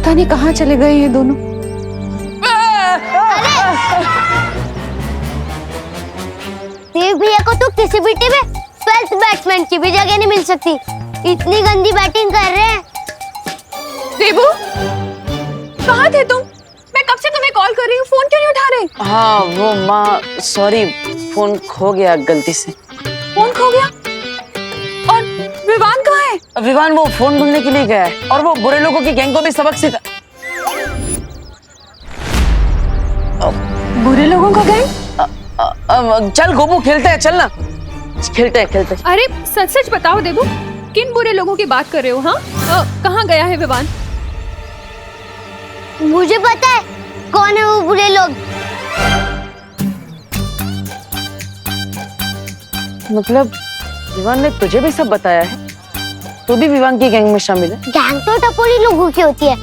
पता नहीं कहाँ चले गए ये दोनों। देव भैया को तो किसी भी टीम में 12th बैट्समैन की भी जगह नहीं मिल सकती, इतनी गंदी बैटिंग कर रहे हैं। देबू, कहाँ थे तुम? मैं कब से तुम्हें कॉल कर रही हूँ, फोन क्यों नहीं उठा रहे? हाँ वो माँ, सॉरी, फोन खो गया गलती से। फोन खो गया? और विवान कहाँ है? विवान वो फोन ढूंढने के लिए गया है और वो बुरे लोगों की गैंग को भी सबक सिखा। बुरे लोगों का गैंग? चल गोपू खेलते हैं, चल ना खेलते हैं। अरे सच सच बताओ देबू, किन बुरे लोगों की बात कर रहे हो? हाँ, कहाँ गया है विवान? मुझे पता है कौन है वो बुरे लोग। मतलब विवान ने तुझे भी सब बताया है? तू भी विवान की गैंग में शामिल है? गैंग तो टपोरी लोगों की होती है,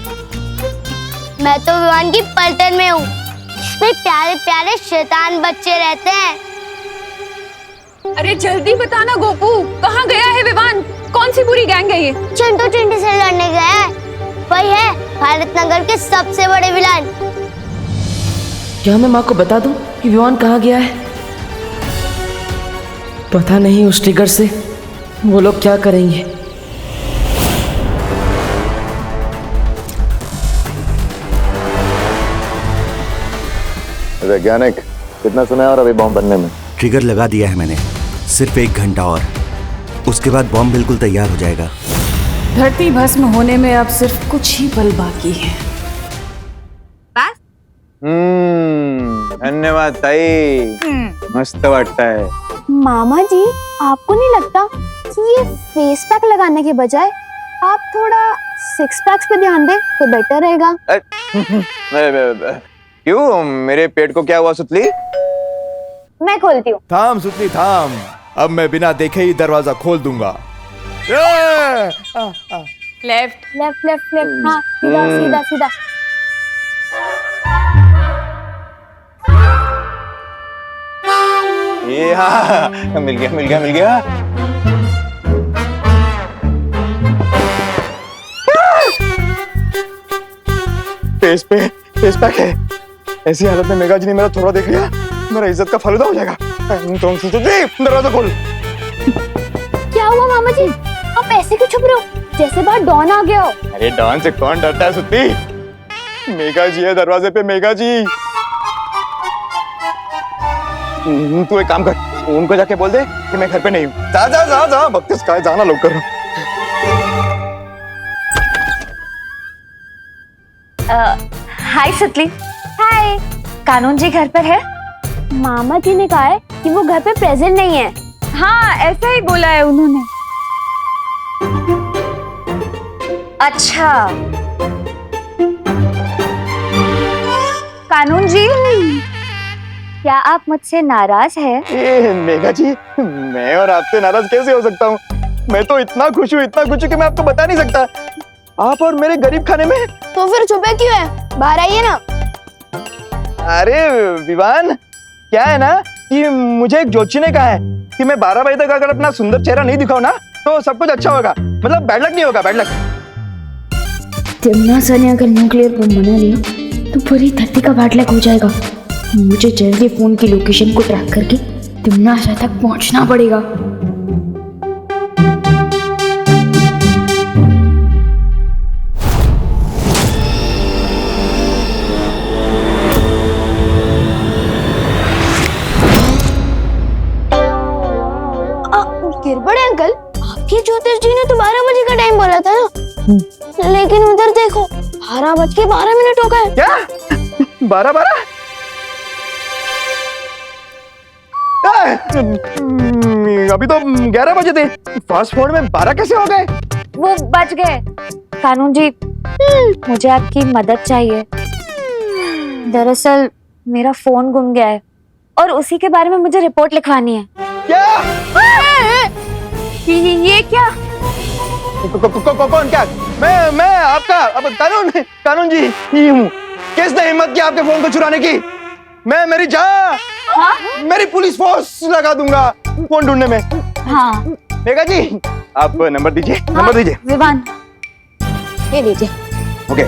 मैं तो विवान की पलटन में हूँ। इसमें प्यारे प्यारे शैतान बच्चे रहते हैं। अरे जल्दी बताना गोपू, कहाँ गया है विवान? कौन सी बुरी गैंग है ये? चिंटू चिंटी से लड़ने गया है, वही है भारत नगर के सबसे बड़े विलन। क्या मैं माँ को बता दूं कि विवान कहाँ गया है? पता नहीं उस ट्रिगर से वो लोग क्या करेंगे। वैज्ञानिक कितना समय और अभी बॉम्ब बनने में? ट्रिगर लगा दिया है मैंने, सिर्फ 1 घंटा और उसके बाद बॉम्ब बिल्कुल तैयार हो जाएगा। धरती भस्म होने में अब सिर्फ कुछ ही पल बाकी है। बस? धन्यवाद ताई, मस्त वाटता है। मामा जी, आपको नहीं लगता कि ये फेस पैक लगाने के बजाय आप थोड़ा 6 पैक्स पे ध्यान दें तो बेटर रहेगा? क्यों, मेरे पेट को क्या हुआ सुतली? मैं खोलती हूँ। थाम सुतली थाम, अब मैं बिना देखे ही दरवाजा खोल दूंगा। लेफ्ट लेफ्ट लेफ्ट लेफ्ट, हाँ सीधा सीधा सीधा। ये हाँ, मिल गया। फेस पैक है। ऐसी हालत में मेघा जी ने मेरा थोड़ा देख लिया, मेरा इज्जत का फालूदा हो जाएगा। दरवाजा खोल। क्या हुआ मामा जी, आप ऐसे क्यों छुप रहे हो जैसे बाहर डॉन आ गया हो? अरे डॉन से कौन डरता है सुत्ती? मेघा जी है दरवाजे पे, मेघा जी। तू एक काम कर, उनको जाके बोल दे कि मैं घर पे नहीं हूँ। जा बत्तीस का जाना लोग कर। हाय सुतली। हाय, कानून जी घर पर है? मामा जी ने कहा है कि वो घर पे प्रेजेंट नहीं है। हाँ ऐसा ही बोला है उन्होंने। अच्छा कानून जी, क्या आप मुझसे नाराज है? मेघा जी, मैं और आपसे नाराज कैसे हो सकता हूँ? मैं तो इतना खुश हूँ कि मैं आपको बता नहीं सकता। आप और मेरे गरीब खाने में। तो फिर छुपे क्यों है? बाहर आइए ना। अरे विवान, क्या है ना कि मुझे एक ज्योतिषी ने कहा है कि मैं 12 बजे तक अगर अपना सुंदर चेहरा नहीं दिखाऊं ना तो सब कुछ अच्छा होगा, मतलब बैड लक नहीं होगा, बैड लक। तिम्ना ने अगर न्यूक्लियर बम बना लिया तो पूरी धरती का बैड लक हो जाएगा। मुझे जल्दी फोन की लोकेशन को ट्रैक करके तिम्ना तक पहुंचना पड़ेगा। गिरबड़े अंकल, आपके ज्योतिष जी ने तो 12 बजे का टाइम बोला था ना, लेकिन उधर देखो 12:12 हो गए। क्या 12? अभी तो 11 बजे थे, फास्ट फॉरवर्ड में 12 कैसे हो गए? वो बच गए। कानून जी, मुझे आपकी मदद चाहिए। दरअसल मेरा फोन गुम गया है और उसी के बारे में मुझे रिपोर्ट लिखवानी है। क्या? ये क्या? कौन क्या? मैं आपका अब कानून जी ही हूँ। किसने हिम्मत की आपके फोन को चुराने की? मैं मेरी जान, मेरी पुलिस फोर्स लगा दूंगा फोन ढूंढने में। हाँ मेघा जी, आप नंबर दीजिए। विवान, ये लीजिए। ओके,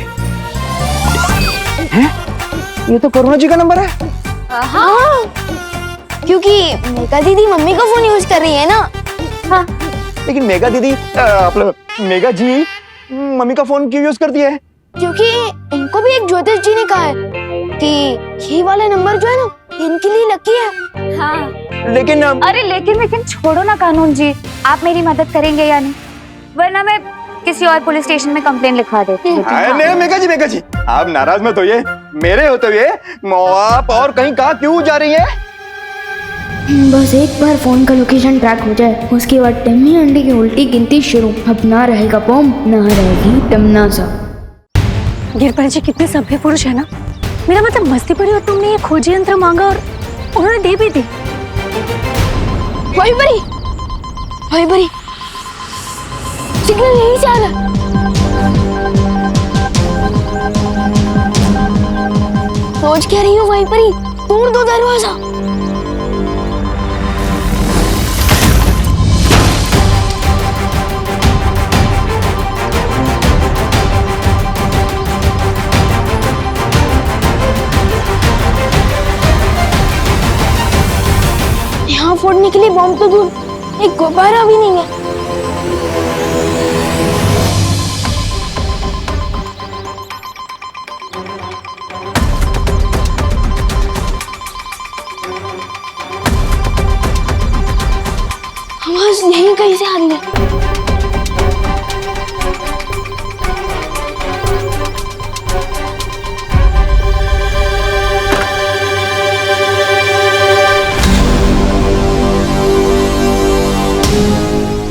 ये तो करुणा जी का नंबर है। हाँ, क्योंकि मेघा दीदी मम्मी का फोन यूज कर रही है ना। हाँ, लेकिन मेघा दीदी मेघा जी मम्मी का फोन क्यों यूज करती है? क्योंकि इनको भी एक ज्योतिष जी ने कहा है कि ये वाला नंबर जो है ना इनके लिए लकी है। हाँ। लेकिन अरे लेकिन छोड़ो ना कानून जी, आप मेरी मदद करेंगे या नहीं? वरना मैं किसी और पुलिस स्टेशन में कंप्लेन लिखवा देती हूँ। नहीं मेघा जी आप नाराज मत होइए। मेरे होते हुए आप और कहीं कहाँ क्यों जा रही है? बस एक बार फोन का लोकेशन ट्रैक हो जाए, उसके बाद टिम्मी अंडे की उल्टी गिनती शुरू। अब ना रहेगा बॉम्ब, ना रहेगी तमन्ना। गिरपाल जी कितने सभ्य पुरुष है ना। मेरा मतलब मस्ती पड़ी और तुमने ये खोजी यंत्र मांगा और उन्होंने दे भी दी। वही बड़ी सिग्नल यहीं से आ रहा। सोच क्या रही हो वहीं पर ही? तोड़ दो दरवाजा। यहाँ फोड़ने के लिए बॉम्ब तो दूर, एक गुब्बारा भी नहीं है। आवाज यहीं कहीं से आ रही है।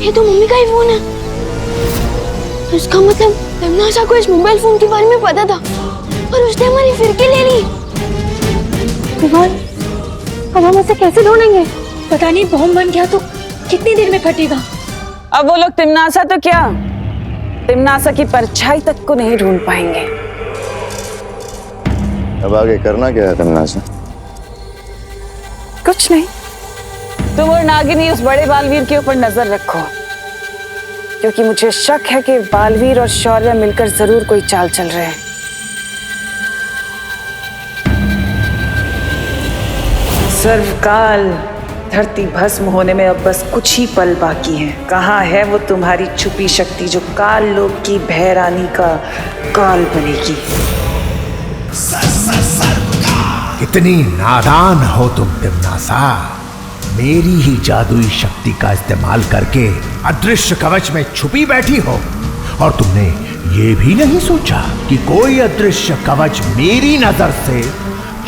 ये तो मम्मी का ही फोन है। इसका मतलब तमन्ना को इस मोबाइल फोन के बारे में पता था और उसने हमारी फिरकी ले ली। अब हम उसे कैसे ढूंढेंगे? पता नहीं बॉम्ब बन गया तो कितनी देर में फटेगा। अब वो लोग तिमनासा तो क्या, तिमनासा की परछाई तक को नहीं ढूंढ पाएंगे। अब आगे करना क्या है तमन्ना? कुछ नहीं, तुम और नागिनी उस बड़े बालवीर के ऊपर नजर रखो, क्योंकि मुझे शक है कि बालवीर और शौर्य मिलकर जरूर कोई चाल चल रहे हैं। सर्वकाल धरती भस्म होने में अब बस कुछ ही पल बाकी हैं। कहाँ है वो तुम्हारी छुपी शक्ति जो काल लोक की भैरानी का काल बनेगी? कितनी नादान हो तुम तिमनासा। मेरी ही जादुई शक्ति का इस्तेमाल करके अदृश्य कवच में छुपी बैठी हो और तुमने ये भी नहीं सोचा कि कोई अदृश्य कवच मेरी नजर से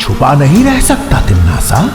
छुपा नहीं रह सकता तिमनासा।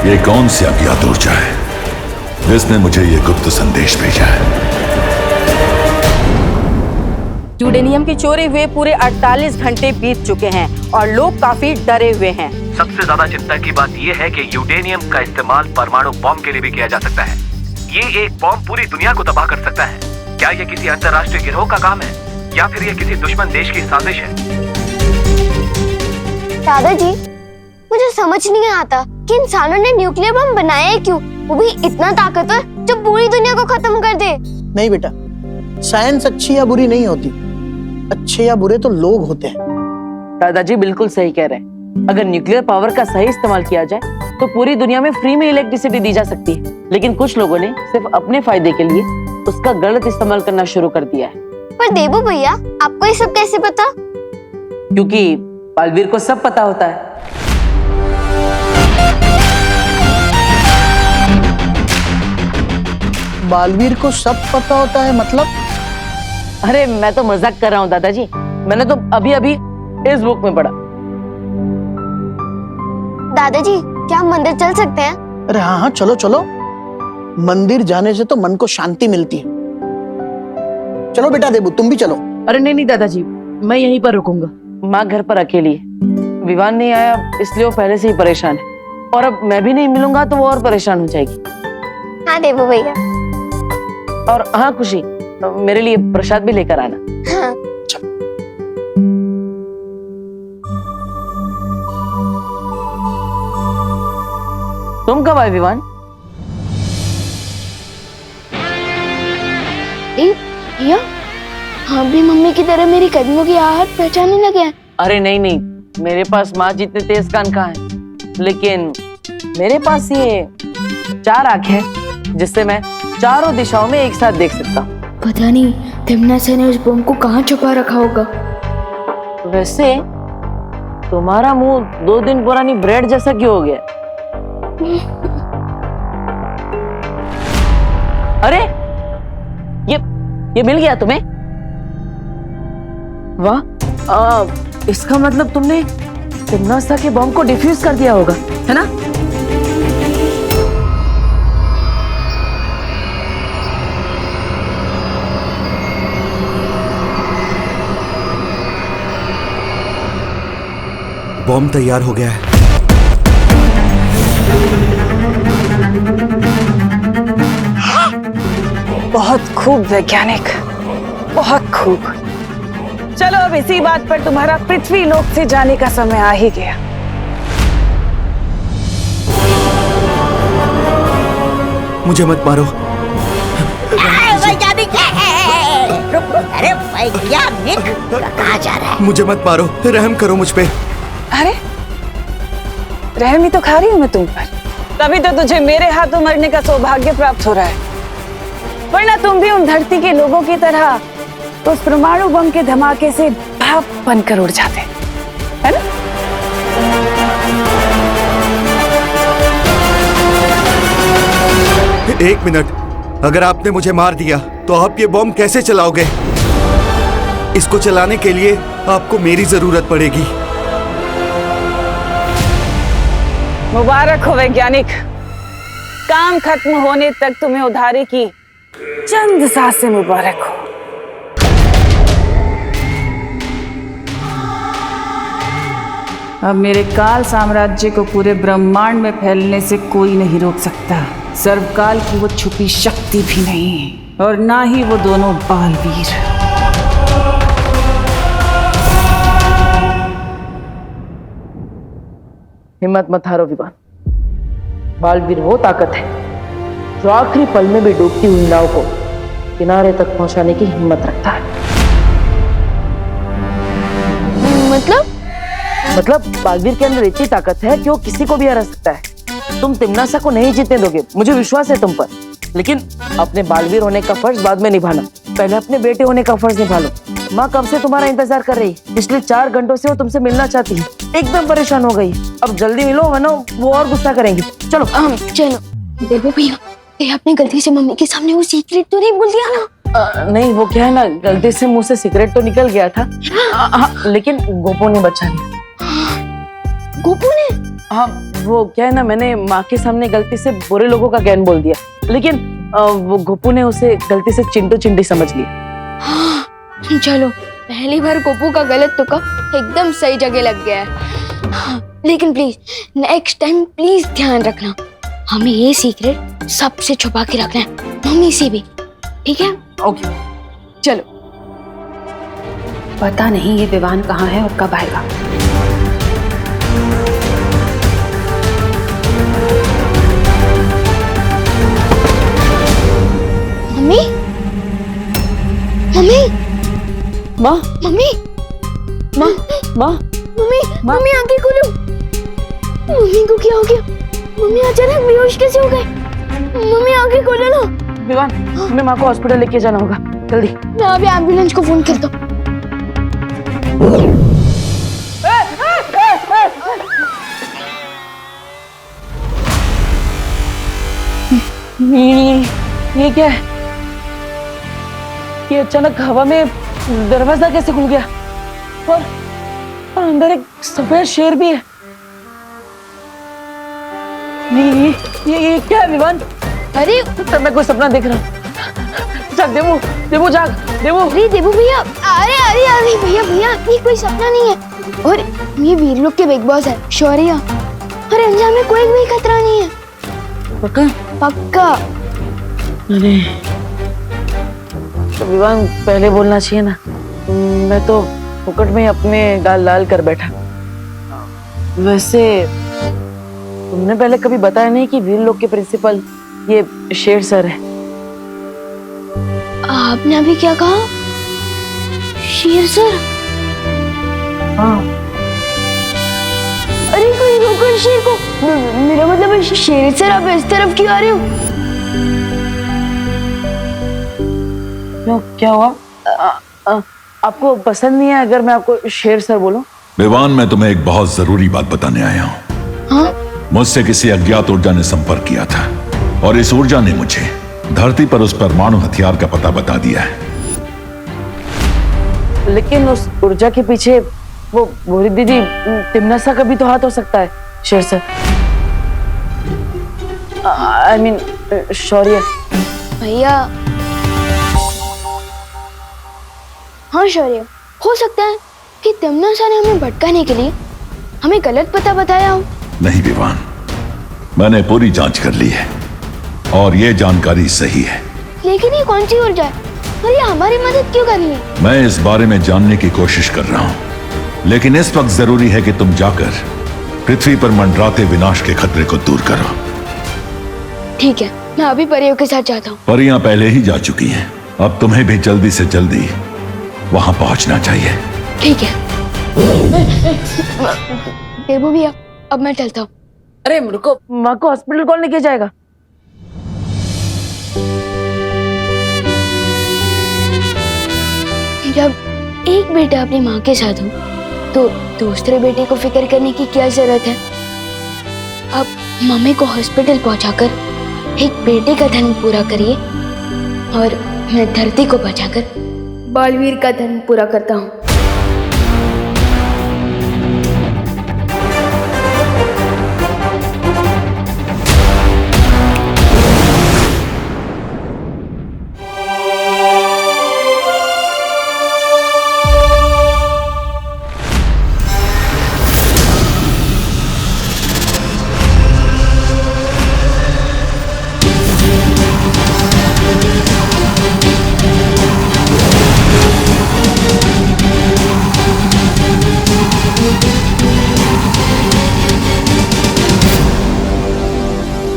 ये कौन सी अज्ञात ऊर्जा है जिसने मुझे ये गुप्त संदेश भेजा है? यूरेनियम की चोरी हुए पूरे 48 घंटे बीत चुके हैं और लोग काफी डरे हुए हैं। सबसे ज्यादा चिंता की बात यह है कि यूरेनियम का इस्तेमाल परमाणु बॉम्ब के लिए भी किया जा सकता है। ये एक बॉम्ब पूरी दुनिया को तबाह कर सकता है। क्या ये किसी अंतर्राष्ट्रीय गिरोह का काम है या फिर ये किसी दुश्मन देश की साजिश है? दादाजी, मुझे समझ नहीं आता कि इंसानों ने न्यूक्लियर बम बनाया है क्यों, वो भी इतना ताकतवर जो पूरी दुनिया को खत्म कर दे। नहीं बेटा, साइंस अच्छी या बुरी नहीं होती, अच्छे या बुरे तो लोग होते हैं। दादाजी बिल्कुल सही कह रहे हैं। अगर न्यूक्लियर पावर का सही इस्तेमाल किया जाए तो पूरी दुनिया में फ्री में इलेक्ट्रिसिटी दी जा सकती है, लेकिन कुछ लोगों ने सिर्फ अपने फायदे के लिए उसका गलत इस्तेमाल करना शुरू कर दिया है। पर देबू भैया, आपको ये सब कैसे पता? क्योंकि बालवीर को सब पता होता है। बालवीर को सब पता होता है मतलब? अरे मैं तो मजाक कर रहा हूँ दादाजी, मैंने तो अभी अभी इस बुक में पढ़ा। दादाजी, क्या हम मंदिर चल सकते हैं? अरे हाँ हाँ, चलो चलो। मंदिर जाने से तो मन को शांति मिलती है। चलो बेटा देबू, तुम भी चलो। अरे नहीं दादाजी, मैं यहीं पर रुकूंगा। माँ घर पर अकेली है, विवान नहीं आया इसलिए वो पहले से ही परेशान है। और अब मैं भी नहीं मिलूंगा तो वो और परेशान हो जाएगी। हाँ देबू भैया। और हाँ खुशी, मेरे लिए प्रसाद भी लेकर आना। हाँ। तुम कब आए विवान? भैया हाँ भी मम्मी की तरह मेरी कदमों की आहट पहचानने लगे हैं। अरे नहीं नहीं, मेरे पास माँ जितने तेज कान कहाँ है, लेकिन मेरे पास ये 4 आंखें हैं जिससे मैं चारों दिशाओं में एक साथ देख सकता हूँ। पता नहीं तिमनासा ने उस बम को कहाँ छुपा रखा होगा। वैसे तुम्हारा मुंह 2 दिन पुरानी ब्रेड जैसा क्यों हो गया? अरे ये मिल गया तुम्हें? वाह, इसका मतलब तुमने तिमनासा के बॉम्ब को डिफ्यूज कर दिया होगा, है ना? बॉम्ब तैयार हो गया है। बहुत खूब वैज्ञानिक, बहुत खूब। चलो अब इसी बात पर तुम्हारा पृथ्वी लोक से जाने का समय आ ही गया। मुझे मत मारो। वैज्ञानिक, अरे वैज्ञानिक कहाँ जा रहा है? मुझे मत मारो, रहम करो मुझ पे। अरे रहम ही तो खा रही हूँ मैं तुम पर, तभी तो तुझे मेरे हाथों मरने का सौभाग्य प्राप्त हो रहा है। वरना तुम भी उन धरती के लोगों की तरह उस परमाणु बम के धमाके से भाप बनकर उड़ जाते, है ना? एक मिनट, अगर आपने मुझे मार दिया तो आप ये बॉम्ब कैसे चलाओगे? इसको चलाने के लिए आपको मेरी जरूरत पड़ेगी। मुबारक हो वैज्ञानिक, काम खत्म होने तक तुम्हें उधारे की चंद सांसें मुबारक हो। अब मेरे काल साम्राज्य को पूरे ब्रह्मांड में फैलने से कोई नहीं रोक सकता। सर्वकाल की वो छुपी शक्ति भी नहीं, और ना ही वो दोनों बालवीर। हिम्मत मत हारो विवान। बालवीर वो ताकत है जो आखिरी पल में भी डूबती हुई नाव को किनारे तक पहुंचाने की हिम्मत रखता है। मतलब बालवीर के अंदर इतनी ताकत है कि वो किसी को भी हरा सकता है। तुम तिमनासा को नहीं जीतने दोगे, मुझे विश्वास है तुम पर। लेकिन अपने बालवीर होने का फर्ज बाद में निभाना, पहले अपने बेटे होने का फर्ज निभा लो। माँ कब से तुम्हारा इंतजार कर रही, पिछले 4 घंटों से वो तुमसे मिलना चाहती है, एकदम परेशान हो गई। अब जल्दी मिलो वरना वो और गुस्सा करेंगी। चलो चलो। देखो भैया, आपने गलती से मम्मी के सामने वो सीक्रेट तो नहीं बोल दिया ना? नहीं, वो क्या है ना, गलती से मुंह से सिगरेट तो निकल गया था। लेकिन गोपू ने बचा लिया। गोपू ने? हाँ, वो क्या है ना, मैंने माँ के सामने गलती से बुरे लोगों का ज्ञान बोल दिया, लेकिन वो गोपू ने उसे गलती से चिंटू चिंटी समझ लिया। हाँ, चलो पहली बार गोपू का गलत तुक्का एकदम सही जगह लग गया है। हाँ, लेकिन प्लीज नेक्स्ट टाइम प्लीज ध्यान रखना, हमें ये सीक्रेट सबसे छुपा के रखना है, मम्मी से भी, ठीक है? ओके चलो। पता नहीं ये विवान कहाँ है और कब आएगा। मम्मी, मम्मी, माँ, मम्मी, माँ, माँ, मम्मी, मम्मी आंखें खोलो। मम्मी को क्या हो गया? मम्मी अचानक बेहोश कैसे हो गए? मम्मी आंखें खोलो ना। विवान, हमें माँ को हॉस्पिटल लेके जाना होगा, जल्दी। मैं अभी एम्बुलेंस को फोन करता हूँ। ये क्या है? ये अचानक हवा में दरवाजा कैसे खुल गया? और अंदर एक सफेद शेर भी है। ये क्या है विवान? अरे मैं कोई सपना देख रहा हूँ। जाग देवू, देवू जाग, देवू। अरे देवू भैया, अरे अरे अरे भैया भैया, ये कोई सपना नहीं है, और ये वीर लोग के बिग बॉस है शौर्य। और अंजाम में कोई भी खतरा नहीं है। पक्का? पक्का। अरे तो विवान पहले बोलना चाहिए ना, मैं तो फुकट में अपने गाल लाल कर बैठा। वैसे तुमने पहले कभी बताया नहीं कि वीर लोक के प्रिंसिपल ये शेर सर है। आपने अभी क्या कहा? शेर सर? हाँ। अरे कोई रोको शेर को। मेरा मतलब शेर सर आप इस तरफ क्यों आ रहे हो? क्यों, क्या हुआ? आपको पसंद नहीं है अगर मैं आपको शेर सर बोलूं? विवान, मैं तुम्हें एक बहुत जरूरी बात बताने आया हूँ। हाँ? मुझसे किसी अज्ञात ऊर्जा ने संपर्क किया था और इस ऊर्जा ने मुझे धरती पर उस परमाणु हथियार का पता बता दिया है। लेकिन उस ऊर्जा के पीछे वो भूरी दीदी तिमनसा का भी तो हाथ हो सकता है शेर सर। आई मीन शौर्य। भैया हाँ शौर्य, हो सकता है कि तिमनसा ने हमें भटकाने के लिए हमें गलत पता बताया हो। नहीं विवान, मैंने पूरी जांच कर ली है और ये जानकारी सही है। लेकिन ये कौन सी ऊर्जा है और ये हमारी मदद क्यों कर रही है? मैं इस बारे में जानने की कोशिश कर रहा हूँ, लेकिन इस वक्त जरूरी है कि तुम जाकर पृथ्वी पर मंडराते विनाश के खतरे को दूर करो। ठीक है, मैं अभी परियों के साथ जाता हूँ। परियां पहले ही जा चुकी हैं, अब तुम्हें भी जल्दी से जल्दी वहां पहुंचना चाहिए। ठीक है। देबू भैया, अब मैं चलता हूँ। अरे रुको, माँ को हॉस्पिटल कौन लेके जाएगा? जब एक बेटा अपनी माँ के साथ हो तो दूसरे बेटे को फिक्र करने की क्या जरूरत है? अब मम्मी को हॉस्पिटल पहुंचाकर एक बेटे का धर्म पूरा करिए और मैं धरती को बचाकर बालवीर का धर्म पूरा करता हूँ।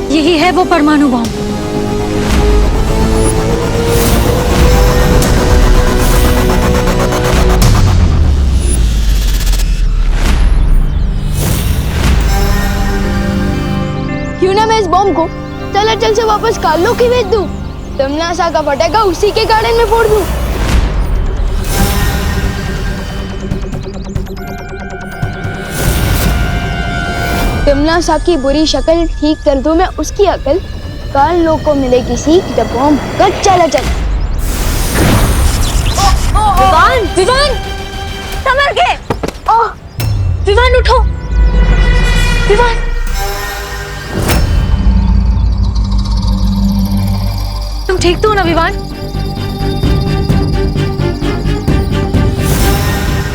यही है वो परमाणु बम। क्यों ना मैं इस बॉम्ब को चल से वापस कालो की भेज दूं। तिमनसा का फटेगा उसी के गार्डन में फोड़ दूं। तिमनसा की बुरी शक्ल ठीक कर दूं मैं उसकी अकल। काल लोग को मिलेगी सीख जब बॉम्ब कट चला चल। विवान, विवान, संभल के। विवान उठो। विवान, तुम ठीक तो हो ना विवान?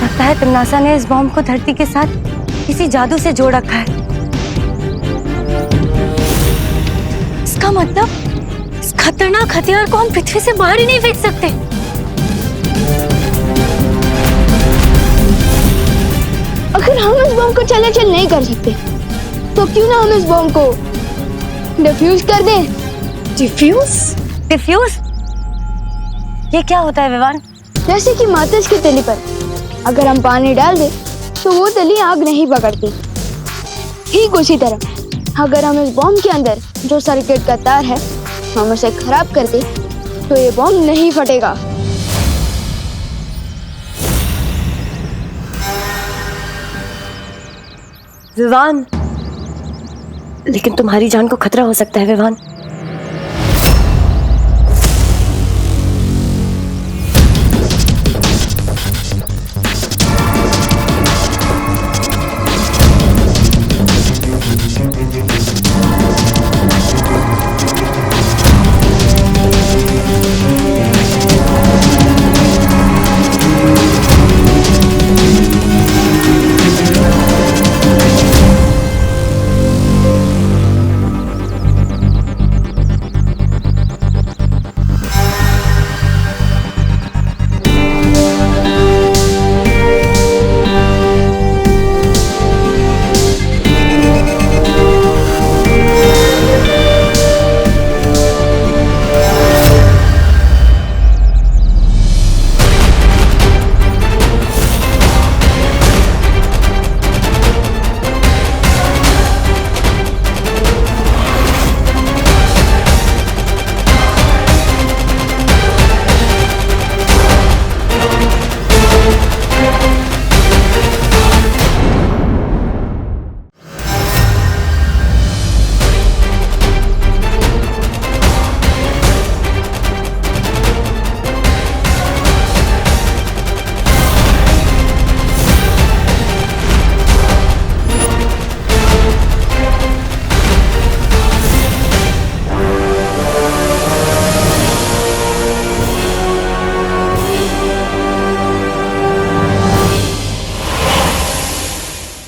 लगता है तिमनासा ने इस बॉम्ब को धरती के साथ किसी जादू से जोड़ रखा है। इसका मतलब इस खतरनाक हथियार को हम पृथ्वी से बाहर ही नहीं फेंक सकते। अगर हम इस बॉम्ब को चलाचल नहीं कर सकते तो क्यों ना हम इस बॉम्ब को डिफ्यूज कर दें। डिफ्यूज? डिफ्यूज? ये क्या होता है विवान? जैसे कि माचिस की तिली पर अगर हम पानी डाल दें तो वो तिली आग नहीं पकड़ती। ठीक उसी तरह अगर हम इस बॉम्ब के अंदर जो सर्किट का तार है हम उसे खराब कर दें तो ये बॉम्ब नहीं फटेगा। विवान, लेकिन तुम्हारी जान को खतरा हो सकता है विवान।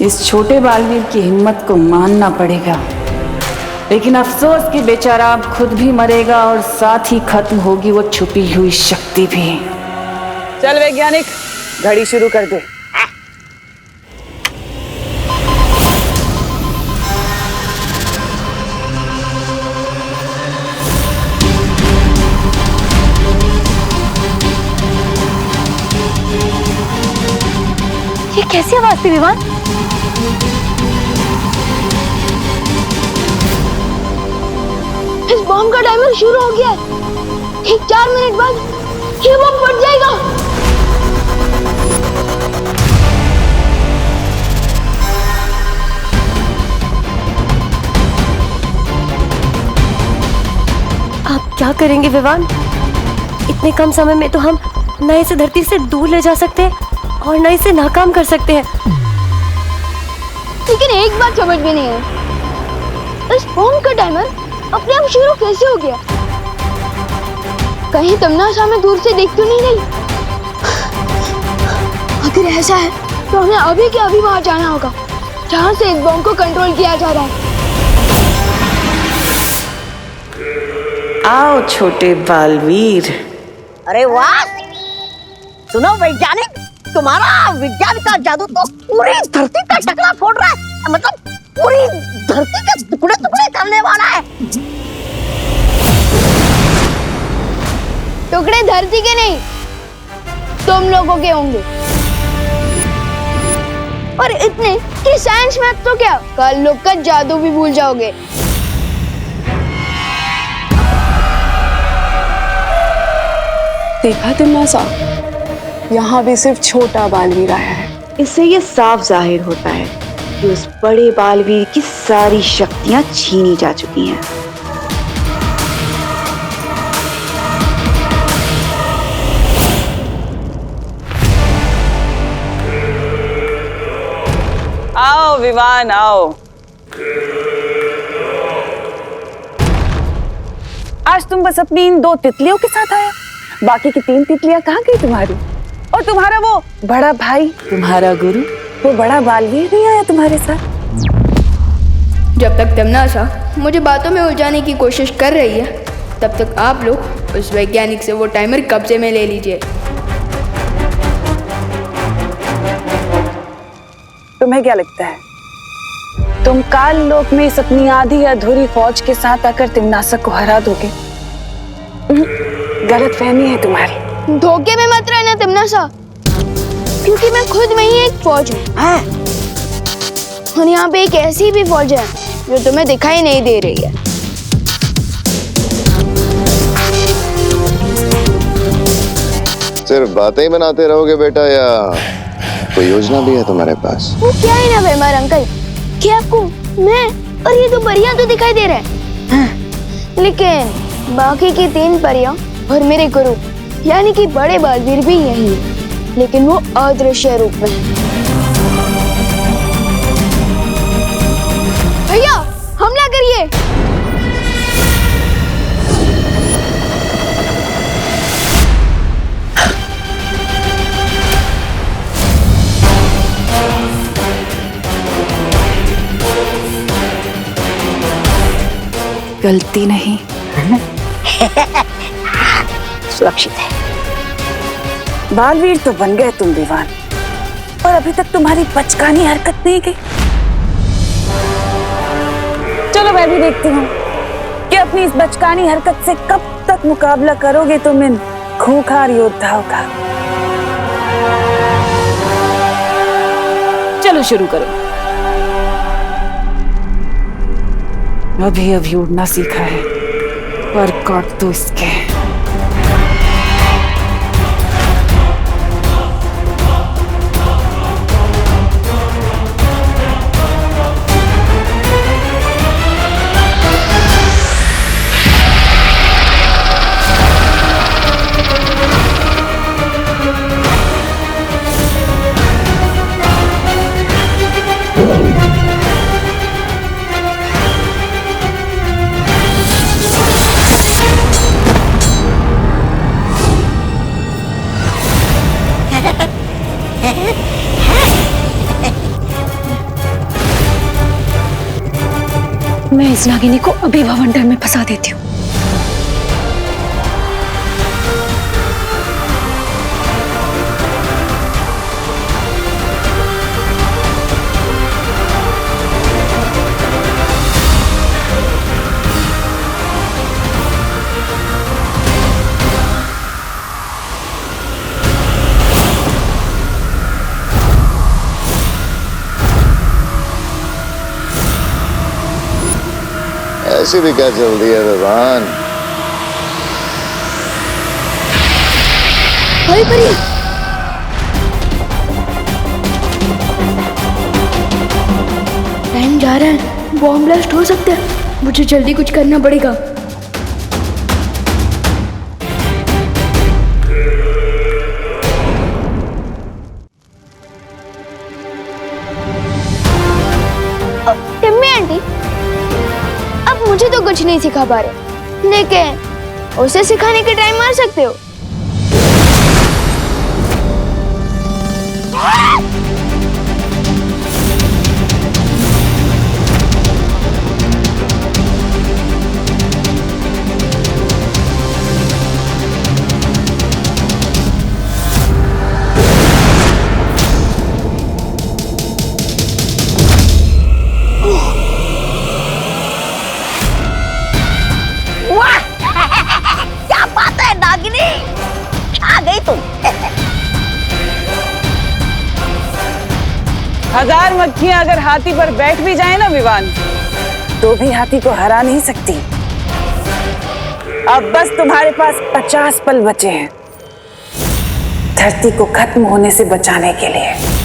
इस छोटे बालवीर की हिम्मत को मानना पड़ेगा, लेकिन अफसोस कि बेचारा अब खुद भी मरेगा और साथ ही खत्म होगी वो छुपी हुई शक्ति भी। चल वैज्ञानिक, घड़ी शुरू कर दे। ये कैसी आवाज थी विवान? इस बॉम्ब का टाइमर शुरू हो गया है। ठीक 4 मिनट बाद ये बॉम्ब फट जाएगा। आप क्या करेंगे विवान? इतने कम समय में तो हम न इसे धरती से दूर ले जा सकते हैं और न इसे नाकाम कर सकते हैं। लेकिन एक बात समझ में नहीं है, इस बॉम्ब का टाइमर अपने आप शुरू कैसे हो गया? कहीं तमन्ना हमें दूर से देख तो नहीं रही? अगर ऐसा है तो हमें अभी के अभी वहां जाना होगा जहां से इस बॉम्ब को कंट्रोल किया जा रहा है। आओ छोटे बालवीर। अरे वाह, सुनो वैज्ञानिक, तुम्हारा विज्ञान का जादू तो पूरी धरती का टकरा फोड़ रहा है, मतलब पूरी धरती के टुकड़े टुकड़े करने वाला है। टुकड़े धरती के नहीं, तुम लोगों के होंगे। और इतने कि साइंस मैथ तो क्या, कल लोग का जादू भी भूल जाओगे। देखा तुमने सा, यहाँ भी सिर्फ छोटा बालवीर आया है। इससे ये साफ जाहिर होता है कि उस बड़े बालवीर की सारी शक्तियां छीनी जा चुकी हैं। आओ विवान, आओ। आज तुम बस अपनी इन 2 तितलियों के साथ आए, बाकी की 3 तितलियां कहाँ गई तुम्हारी? और तुम्हारा वो बड़ा भाई, तुम्हारा गुरु, वो बड़ा बालवीर नहीं आया तुम्हारे साथ? जब तक तमन्ना मुझे बातों में उलझाने की कोशिश कर रही है, तब तक आप लोग उस वैज्ञानिक से वो टाइमर कब्जे में ले लीजिए। तुम्हें क्या लगता है, तुम काल लोक में इस अपनी आधी अधूरी फौज के साथ आकर तिमनासक को हरा दोगे? गलत फहमी है तुम्हारी। धोखे में मत रहना तमन्ना, क्योंकि मैं खुद में ही एक फौज हूँ। और यहाँ पे एक ऐसी भी फौज है जो तुम्हें दिखाई नहीं दे रही है। सिर्फ बातें ही बनाते रहोगे बेटा, या कोई योजना भी है तुम्हारे पास? वो क्या है ना बेमार अंकल, कि आपको मैं और ये 2 परियां तो दिखाई दे रहे हैं, लेकिन बाकी की 3 परियां और मेरे गुरु यानी कि बड़े बालवीर भी यही है, लेकिन वो अदृश्य रूप में है। भैया हमला करिए। गलती नहीं सुरक्षित है। बालवीर तो बन गए तुम विवान, और अभी तक तुम्हारी बचकानी हरकत नहीं गई। चलो मैं भी देखती हूँ कि अपनी इस बचकानी हरकत से कब तक मुकाबला करोगे तुम इन खूंखार योद्धाओं का। चलो शुरू करो। अभी अभी उड़ना सीखा है, पर काट दो इसके। मैं इस नागिनी को अभी भवंडर में फंसा देती हूँ। ऐसी भी क्या जल्दी है विवान? भाई परी, टाइम जा रहा है, बॉम्ब ब्लास्ट हो सकता है, मुझे जल्दी कुछ करना पड़ेगा। टिम्मी आंटी, अब मुझे तो कुछ नहीं सिखा पा रहे, लेकिन उसे सिखाने के टाइम मार सकते हो। क्या बात है नागिनी, आ गई तुम। हजार मक्खियां अगर हाथी पर बैठ भी जाए ना विवान, तो भी हाथी को हरा नहीं सकती। अब बस तुम्हारे पास 50 पल बचे हैं धरती को खत्म होने से बचाने के लिए।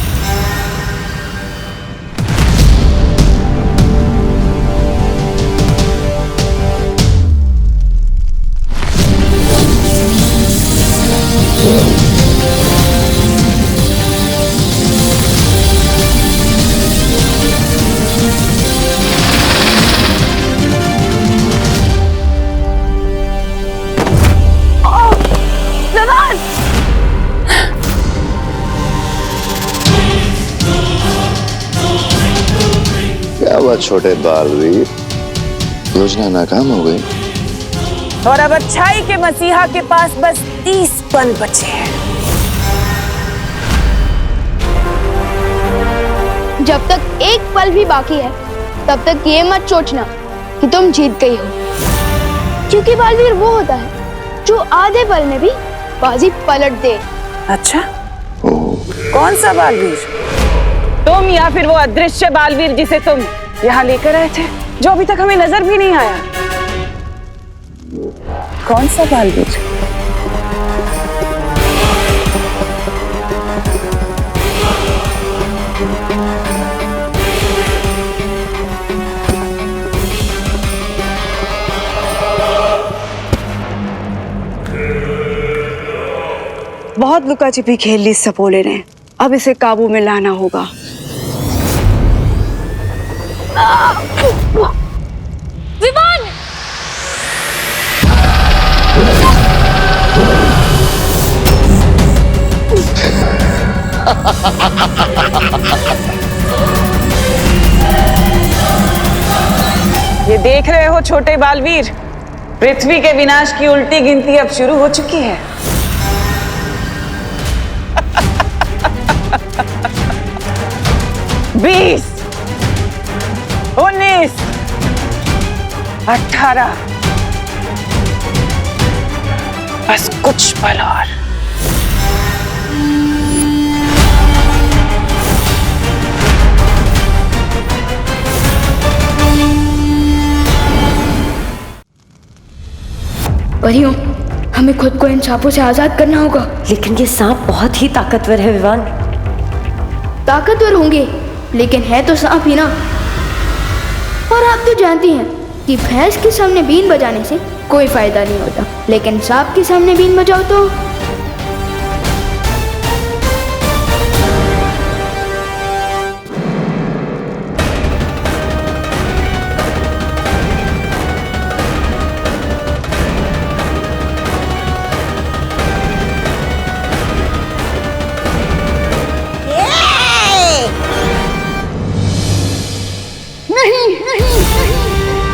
क्या बात छोटे बालवीर, योजना नाकाम हो गई। और अब अच्छाई के मसीहा के पास बस 30 पल बचे हैं। जब तक एक पल भी बाकी है, तब तक ये मत सोचना कि तुम जीत गई हो, क्योंकि बालवीर वो होता है जो आधे पल में भी बाजी पलट दे। अच्छा, कौन सा बालवीर? तुम या फिर वो अदृश्य बालवीर जिसे तुम यहाँ लेकर आए थे, जो अभी तक हमें नजर भी नहीं आया? कौन सा बालवीर? बहुत लुका छिपी खेल ली सपोले ने, अब इसे काबू में लाना होगा। विमान! ये देख रहे हो छोटे बालवीर, पृथ्वी के विनाश की उल्टी गिनती अब शुरू हो चुकी है। 20, 19, 18, बस कुछ पल और। परियों, हमें खुद को इन सांपों से आजाद करना होगा। लेकिन ये सांप बहुत ही ताकतवर है विवान। ताकतवर होंगे, लेकिन है तो सांप ही ना। और आप तो जानती हैं कि भैंस के सामने बीन बजाने से कोई फायदा नहीं होता, लेकिन सांप के सामने बीन बजाओ तो। नहीं, नहीं, नहीं।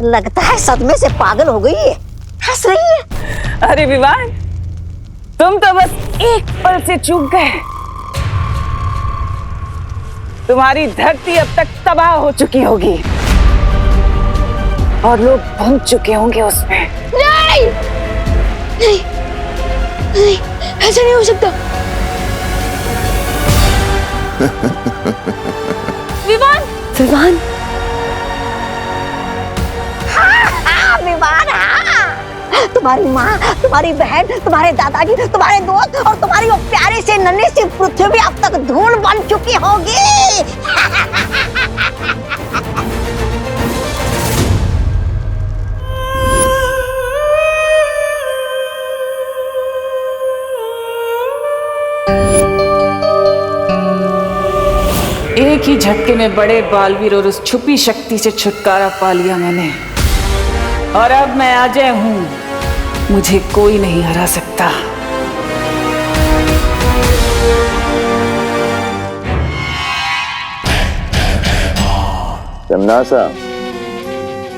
लगता है सदमे से पागल हो गई है, हंस रही है। अरे विवान, तुम तो बस एक पल से चूक गए। तुम्हारी धरती अब तक तबाह हो चुकी होगी और लोग भून चुके होंगे उसमें। नहीं नहीं नहीं, ऐसा नहीं हो सकता। विवान, विवान, विवान, हाँ। तुम्हारी माँ, तुम्हारी बहन, तुम्हारे दादाजी, तुम्हारे दोस्त और तुम्हारी वो प्यारी सी नन्ही सी पृथ्वी अब तक धूल बन चुकी होगी। एक ही झटके में बड़े बालवीर और उस छुपी शक्ति से छुटकारा पा लिया मैंने, और अब मैं अजय हूं, मुझे कोई नहीं हरा सकता। तिम्नासा,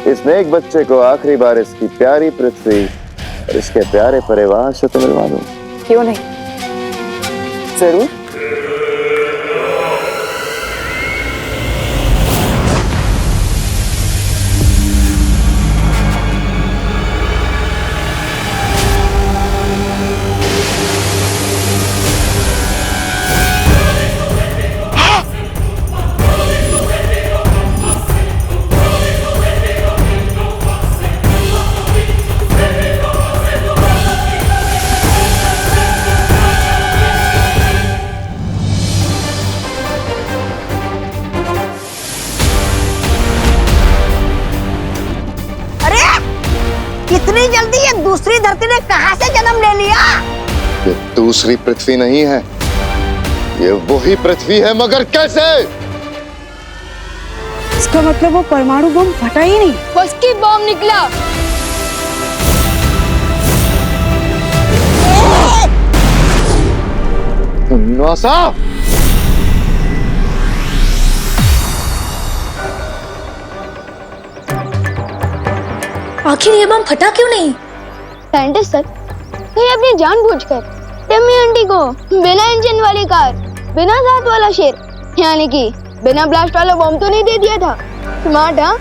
इस नेक बच्चे को आखिरी बार इसकी प्यारी पृथ्वी और इसके प्यारे परिवार से तो मिलवा दूं। क्यों नहीं, जरूर। इतनी जल्दी ये दूसरी धरती ने कहां से जन्म ले लिया? ये दूसरी पृथ्वी नहीं है, ये वही पृथ्वी है, मगर कैसे? इसका मतलब वो परमाणु बम फटा ही नहीं, बस की बम निकला। नासा, आखिर ये बम फटा क्यों नहीं? साइंटिस्ट सर, कहीं अपनी जानबूझकर टिम्मी आंटी को बिना इंजन वाली कार, बिना दांत वाला शेर, यानी कि बिना ब्लास्ट वाला बम तो नहीं दे दिया था? स्मार्ट, हाँ?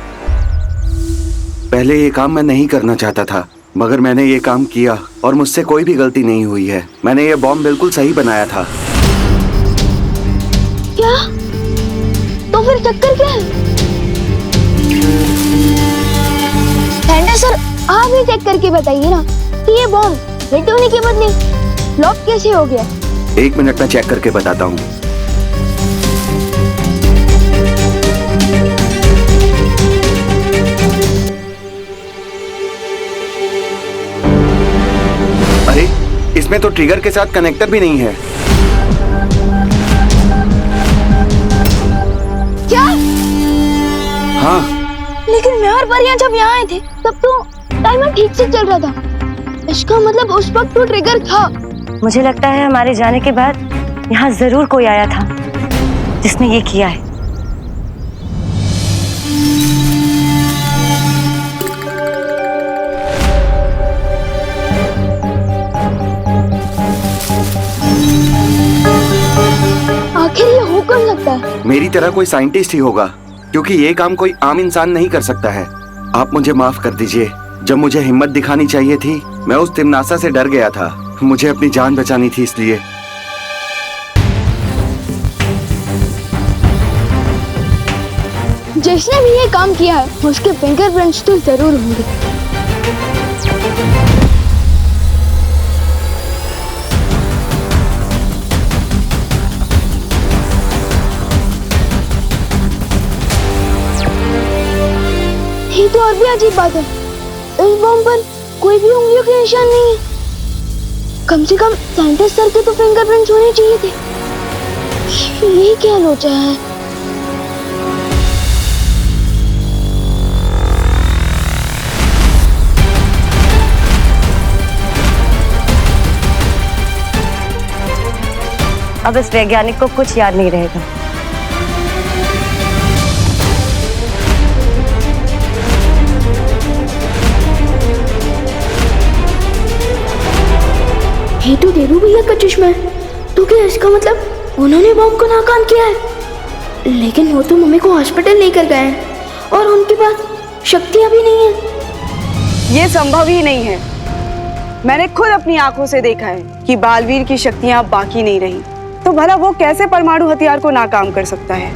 पहले ये काम मैं नहीं करना चाहता था, मगर मैंने ये काम किया और मुझसे कोई भी गलती नहीं हुई है। मैंने ये बॉम्ब बिल्कुल सही बनाया था। क्या? तो फिर चक्कर क्या है? साइंटिस्ट सर, आप ही चेक करके बताइए ना कि ये बॉम्ब हिट होने के बदले फ्लॉप कैसे हो गया? 1 मिनट में चेक करके बताता हूँ। अरे, इसमें तो ट्रिगर के साथ कनेक्टर भी नहीं है। क्या? हाँ, लेकिन मैं और परियां जब यहाँ आए थे तब तो टाइमर ठीक से चल रहा था। इसका मतलब उस वक्त तो ट्रिगर था। मुझे लगता है हमारे जाने के बाद यहाँ जरूर कोई आया था जिसने ये किया है। आखिर ये हो कौन सकता है? मेरी तरह कोई साइंटिस्ट ही होगा, क्योंकि ये काम कोई आम इंसान नहीं कर सकता है। आप मुझे माफ कर दीजिए। जब मुझे हिम्मत दिखानी चाहिए थी, मैं उस तिम्नासा से डर गया था। मुझे अपनी जान बचानी थी, इसलिए। जिसने भी ये काम किया है उसके फिंगरप्रिंट्स तो जरूर होंगे। ये तो और भी अजीब बात है, इस बॉम्ब पर कोई भी उंगलियों के निशान नहीं है। कम से कम साइंटिस्ट सर के तो फिंगरप्रिंट्स होने चाहिए थे। ये क्या लोचा है? अब इस वैज्ञानिक को कुछ याद नहीं रहेगा। ये तो देवू भैया का चश्मा है। तो क्या इसका मतलब उन्होंने बॉम्ब को नाकाम किया है? लेकिन वो तो मम्मी को हॉस्पिटल लेकर गए हैं और उनके पास शक्तियां भी नहीं है। ये संभव ही नहीं है। मैंने खुद अपनी आंखों से देखा है कि बालवीर की शक्तियां अब बाकी नहीं रही। तो भला वो कैसे परमाणु हथियार को नाकाम कर सकता है?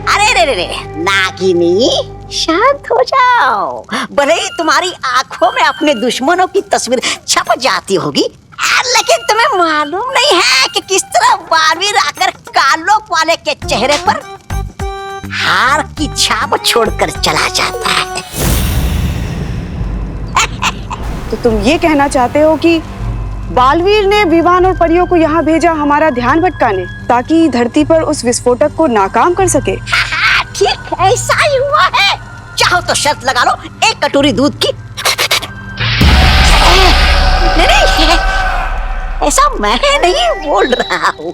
अरे रे रे, नागिनी शांत हो जाओ। भले ही तुम्हारी आंखों में अपने दुश्मनों की तस्वीर छप जाती होगी, लेकिन तुम्हें मालूम नहीं है कि किस तरह बालवीर आकर कालोक वाले के चेहरे पर हार की छाप छोड़कर चला जाता है। तो तुम ये कहना चाहते हो कि बालवीर ने विवान और परियों को यहाँ भेजा हमारा ध्यान भटकाने, ताकि धरती पर उस विस्फोटक को नाकाम कर सके? ठीक ऐसा ही हुआ है। चाहो तो शर्त लगा लो, एक कटोरी दूध की। नहीं, ऐसा मैं नहीं बोल रहा हूँ।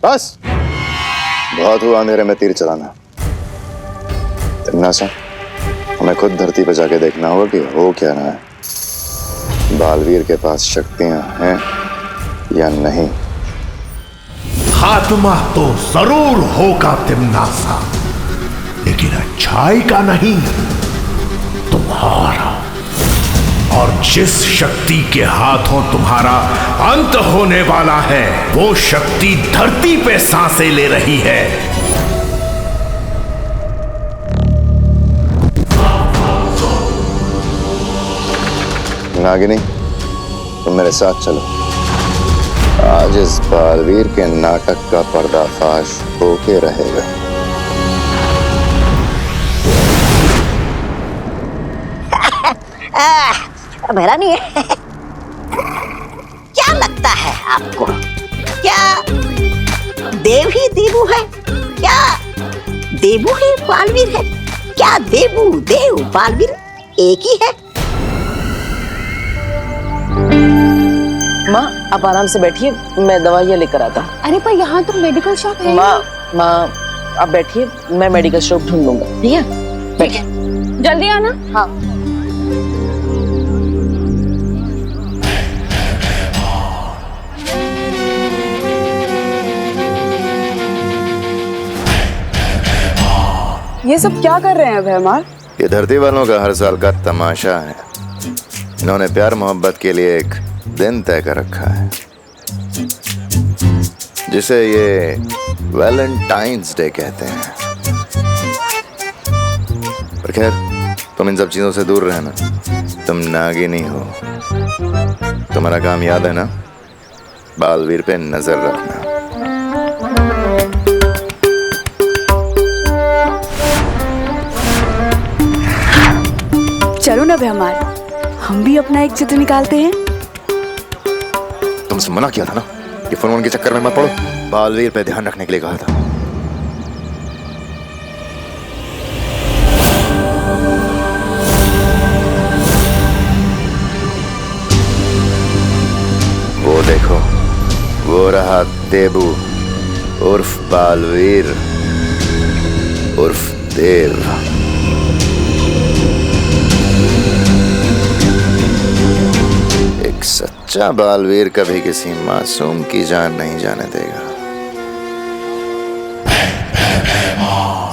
बस बहुत हुआ अंधेरे में तीर चलाना। तिमनासा, हमें खुद धरती पर जाके देखना होगा कि हो क्या रहा है। बालवीर के पास शक्तियां हैं या नहीं। खात्मा तो जरूर होगा तिमनासा, लेकिन अच्छाई का नहीं, तुम्हारा। और जिस शक्ति के हाथों तुम्हारा अंत होने वाला है, वो शक्ति धरती पे सांसें ले रही है। नागिनी, तुम मेरे साथ चलो। आज इस बालवीर के नाटक का पर्दाफाश होके रहेगा। मेरा नहीं है। क्या लगता है आपको, क्या देव ही देवू है? क्या देवू ही बालवीर है? क्या देवू देव बालवीर एक ही है? माँ, आप आराम से बैठिए, मैं दवाइयाँ लेकर आता। अरे पर यहाँ तो मेडिकल शॉप है। माँ आप बैठिए, मैं मेडिकल शॉप ढूंढ लूंगा। ठीक है, बैठिए। जल्दी आना। हाँ। ये सब क्या कर रहे हैं अभयमार? ये धरती वालों का हर साल का तमाशा है। इन्होंने प्यार मोहब्बत के लिए एक दिन तय कर रखा है, जिसे ये वैलेंटाइंस डे कहते हैं। पर खैर, तुम इन सब चीजों से दूर रहना। तुम नागिनी हो। तुम्हारा काम याद है ना, बालवीर पे नजर रखना। चलो ना अभयमार, हम भी अपना एक चित्र निकालते हैं। तुमसे मना किया था ना कि फोन के चक्कर में मत पड़ो। बालवीर पे ध्यान रखने के लिए कहा था। वो देखो, वो रहा देबू उर्फ बालवीर उर्फ देव। एक सच्चा बालवीर कभी किसी मासूम की जान नहीं जाने देगा।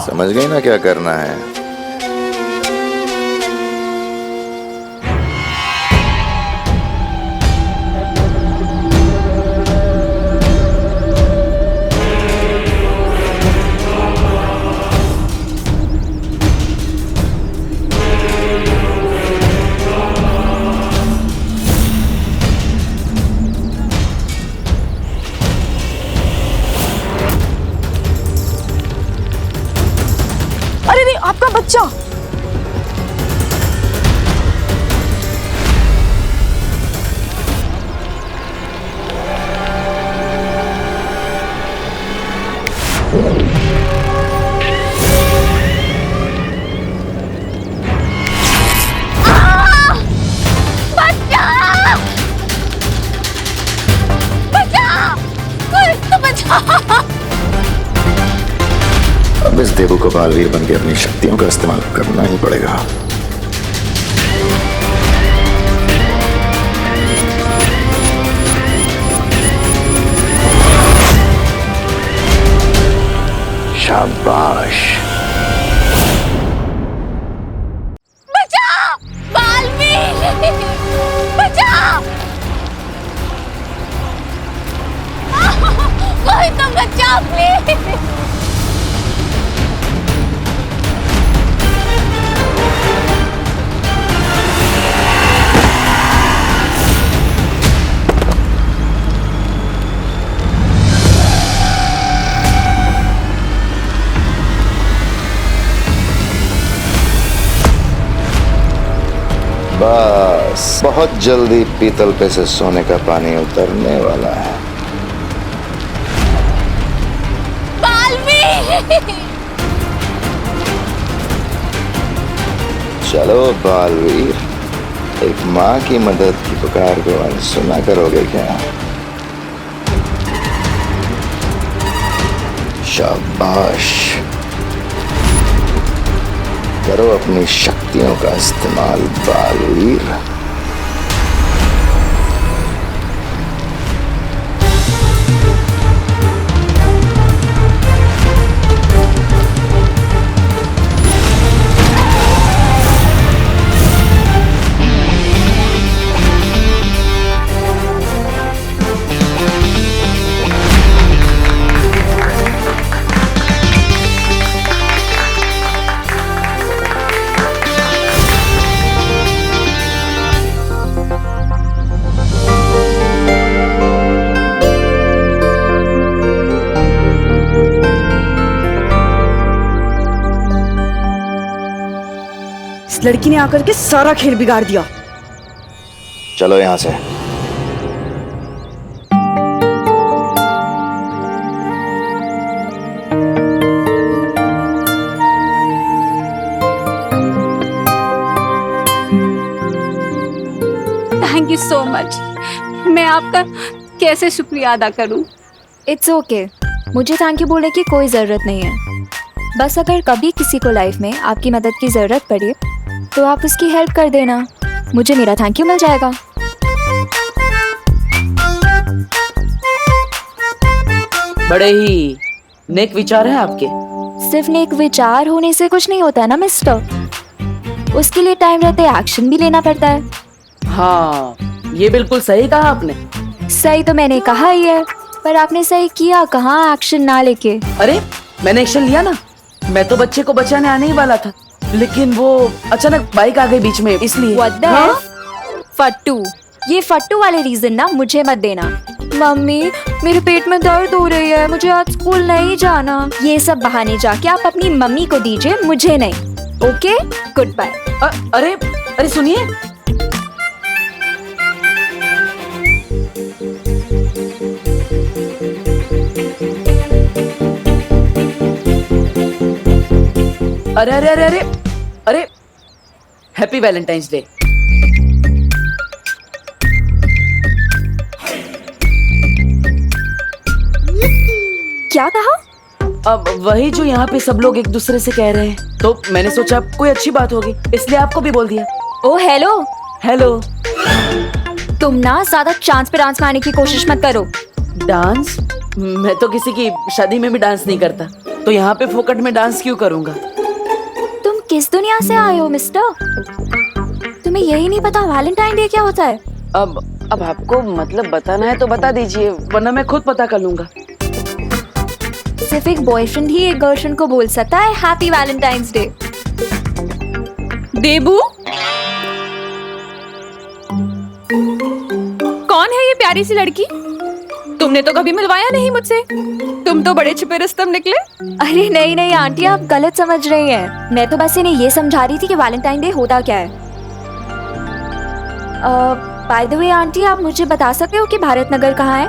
समझ गई ना क्या करना है? आपका बच्चा। अब इस देवू को बालवीर बन के अपनी शक्तियों का इस्तेमाल करना ही पड़ेगा। शाबाश। बचाओ बालवीर, बचाओ, कोई तो बचाओ प्लीज। बस बहुत जल्दी पीतल पे से सोने का पानी उतरने वाला है। चलो बालवीर, एक माँ की मदद की पुकार को अनसुना करोगे क्या? शाबाश, करो अपनी शक्तियों का इस्तेमाल बालवीर। इस लड़की ने आकर के सारा खेल बिगाड़ दिया। चलो यहां से। Thank you so much. मैं आपका कैसे शुक्रिया अदा करूं? इट्स ओके, मुझे थैंक यू बोलने की कोई ज़रूरत नहीं है। बस अगर कभी किसी को लाइफ में आपकी मदद की ज़रूरत पड़े तो आप उसकी हेल्प कर देना, मुझे मेरा थैंक यू मिल जाएगा। बड़े ही नेक विचार हैं आपके। सिर्फ नेक विचार होने से कुछ नहीं होता है ना मिस्टर, उसके लिए टाइम रहते एक्शन भी लेना पड़ता है। हाँ, ये बिल्कुल सही कहा आपने। सही तो मैंने कहा ही है, पर आपने सही किया कहाँ एक्शन ना लेके। अरे मैंने एक्शन लिया ना, मैं तो बच्चे को बचाने आने ही वाला था, लेकिन वो अचानक बाइक आ गई बीच में, इसलिए। फट्टू, ये फट्टू वाले रीजन ना मुझे मत देना। मम्मी मेरे पेट में दर्द हो रही है, मुझे आज स्कूल नहीं जाना। ये सब बहाने जाके आप अपनी मम्मी को दीजिए, मुझे नहीं। Okay, goodbye. अरे अरे सुनिए, अरे अरे अरे अरे अरे, हैप्पी वैलेंटाइंस डे। क्या कहा? अब वही जो यहाँ पे सब लोग एक दूसरे से कह रहे हैं, तो मैंने सोचा कोई अच्छी बात होगी, इसलिए आपको भी बोल दिया। ओ हेलो हेलो। तुम ना ज्यादा चांस पे डांस मारने की कोशिश मत करो। डांस? मैं तो किसी की शादी में भी डांस नहीं करता, तो यहाँ पे फोकट में डांस क्यों करूँगा? तुम किस दुनिया से आए हो मिस्टर? तुम्हें यही नहीं पता वैलेंटाइन डे क्या होता है? अब आपको मतलब बताना है तो बता दीजिए, वरना मैं खुद पता कर लूंगा। सिर्फ एक बॉयफ्रेंड ही एक गर्लफ्रेंड को बोल सकता है हैप्पी वैलेंटाइंस डे। देबू, कौन है ये प्यारी सी लड़की? तुमने तो कभी मिलवाया नहीं मुझसे, तुम तो बड़े छिपे रुस्तम निकले। अरे नहीं नहीं आंटी, आप गलत समझ रही हैं। मैं तो बस इन्हें ये समझा रही थी कि वैलेंटाइन डे होता क्या है। बाय द वे आंटी, आप मुझे बता सकते हो कि भारत नगर कहाँ है?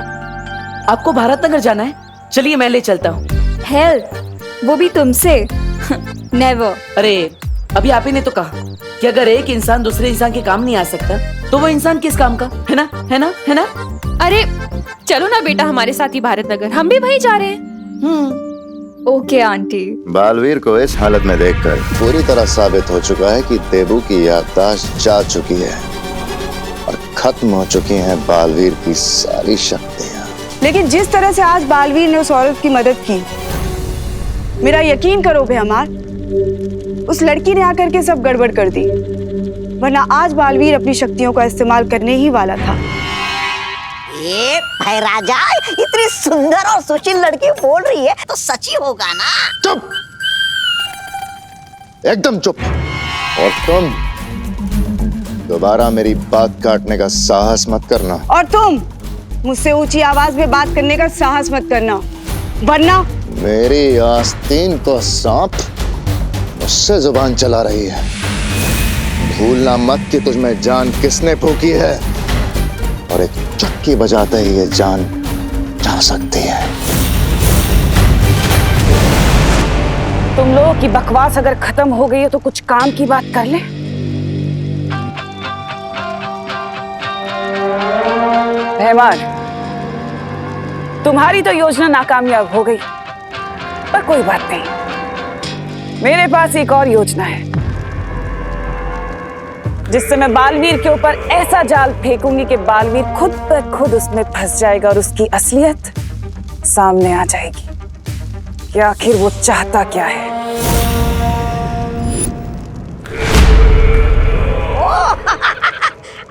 आपको भारत नगर जाना है? चलिए मैं ले चलता हूँ। हेल्प? वो भी तुमसे? नेवर। अरे अभी आप ही ने तो कहा कि अगर एक इंसान दूसरे इंसान के काम नहीं आ सकता तो वो इंसान किस काम का, है ना, है ना, है ना? अरे चलो ना बेटा हमारे साथ ही भारत नगर, हम भी वहीं जा रहे हैं। Okay aunty. बालवीर को इस हालत में देखकर पूरी तरह साबित हो चुका है कि देबू की याददाश्त जा चुकी है और खत्म हो चुकी हैं बालवीर की सारी शक्तियाँ। लेकिन जिस तरह से आज बालवीर ने उस औरत की मदद की, मेरा यकीन करो बेहमार, उस लड़की ने आकर के सब गड़बड़ कर दी, वरना आज बालवीर अपनी शक्तियों का इस्तेमाल करने ही वाला था। ये भाई राजा, इतनी सुंदर और सुशील लड़की बोल रही है तो सच ही होगा ना? चुप, एकदम चुप। और तुम दोबारा मेरी बात काटने का साहस मत करना। और तुम मुझसे ऊंची आवाज में बात करने का साहस मत करना, वरना मेरी आस्तीन को सांप मुझसे जुबान चला रही है। भूलना मत कि तुझमें जान किसने फूकी है, और एक चक्की बजाते ही ये जान जा सकती है। तुम लोगों की बकवास अगर खत्म हो गई है तो कुछ काम की बात कर ले। रहमान, तुम्हारी तो योजना नाकामयाब हो गई, पर कोई बात नहीं, मेरे पास एक और योजना है जिससे मैं बालवीर के ऊपर ऐसा जाल फेंकूंगी कि बालवीर खुद ब खुद उसमें फंस जाएगा और उसकी असलियत सामने आ जाएगी कि आखिर वो चाहता क्या है।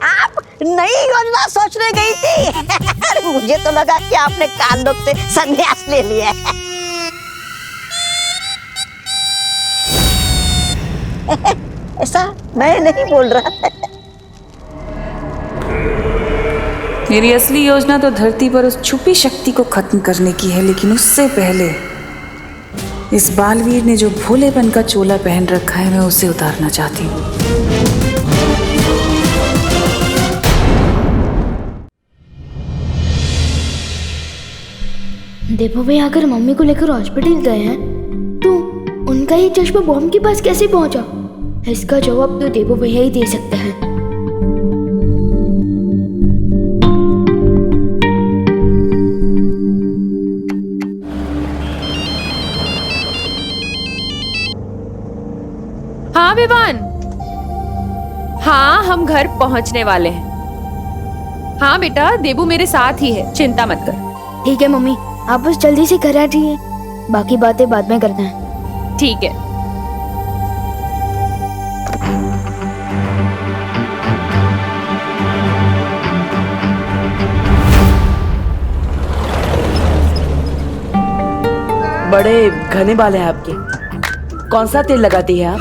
आप नई योजना सोचने गई थी? मुझे तो लगा कि आपने कांडोक से संन्यास ले लिया है। ऐसा मैं नहीं बोल रहा। मेरी असली योजना तो धरती पर उस छुपी शक्ति को खत्म करने की है, लेकिन उससे पहले इस बालवीर ने जो भोलेपन का चोला पहन रखा है, मैं उसे उतारना चाहती हूँ। देवो भैया अगर मम्मी को लेकर हॉस्पिटल गए हैं तो उनका ये चश्मा बॉम्ब के पास कैसे पहुंचा? इसका जवाब तो देवो भैया ही दे सकते हैं। हाँ विवान, हाँ हम घर पहुंचने वाले हैं। हाँ बेटा, देबू मेरे साथ ही है, चिंता मत कर। ठीक है मम्मी, आप बस जल्दी से घर आ जाइए, बाकी बातें बाद में करना है। ठीक है। बड़े घने बाल हैं आपके, कौन सा तेल लगाती है आप?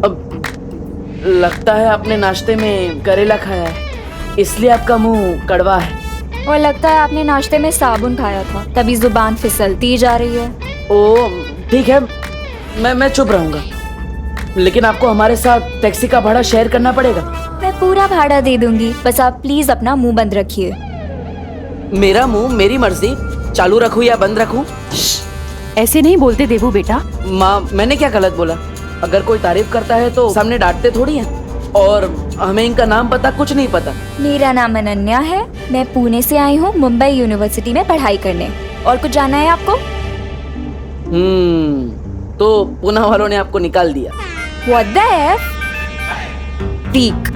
अब लगता है आपने नाश्ते में करेला खाया है, इसलिए आपका मुंह कड़वा है। और लगता है आपने नाश्ते में साबुन खाया था, तभी जुबान फिसलती जा रही है। ओ ठीक है, मैं चुप रहूंगा, लेकिन आपको हमारे साथ टैक्सी का भाड़ा शेयर करना पड़ेगा। मैं पूरा भाड़ा दे दूंगी, बस आप प्लीज अपना मुंह बंद रखिए। मेरा मुंह मेरी मर्जी, चालू रखूं या बंद रखूं? ऐसे नहीं बोलते देवू बेटा। माँ, मैंने क्या गलत बोला? अगर कोई तारीफ करता है तो सामने डांटते थोड़ी हैं, और हमें इनका नाम पता कुछ नहीं पता। मेरा नाम अनन्या है, मैं पुणे से आई हूँ मुंबई यूनिवर्सिटी में पढ़ाई करने। और कुछ जानना है आपको? तो पुणे वालों ने आपको निकाल दिया। What the F? ठीक,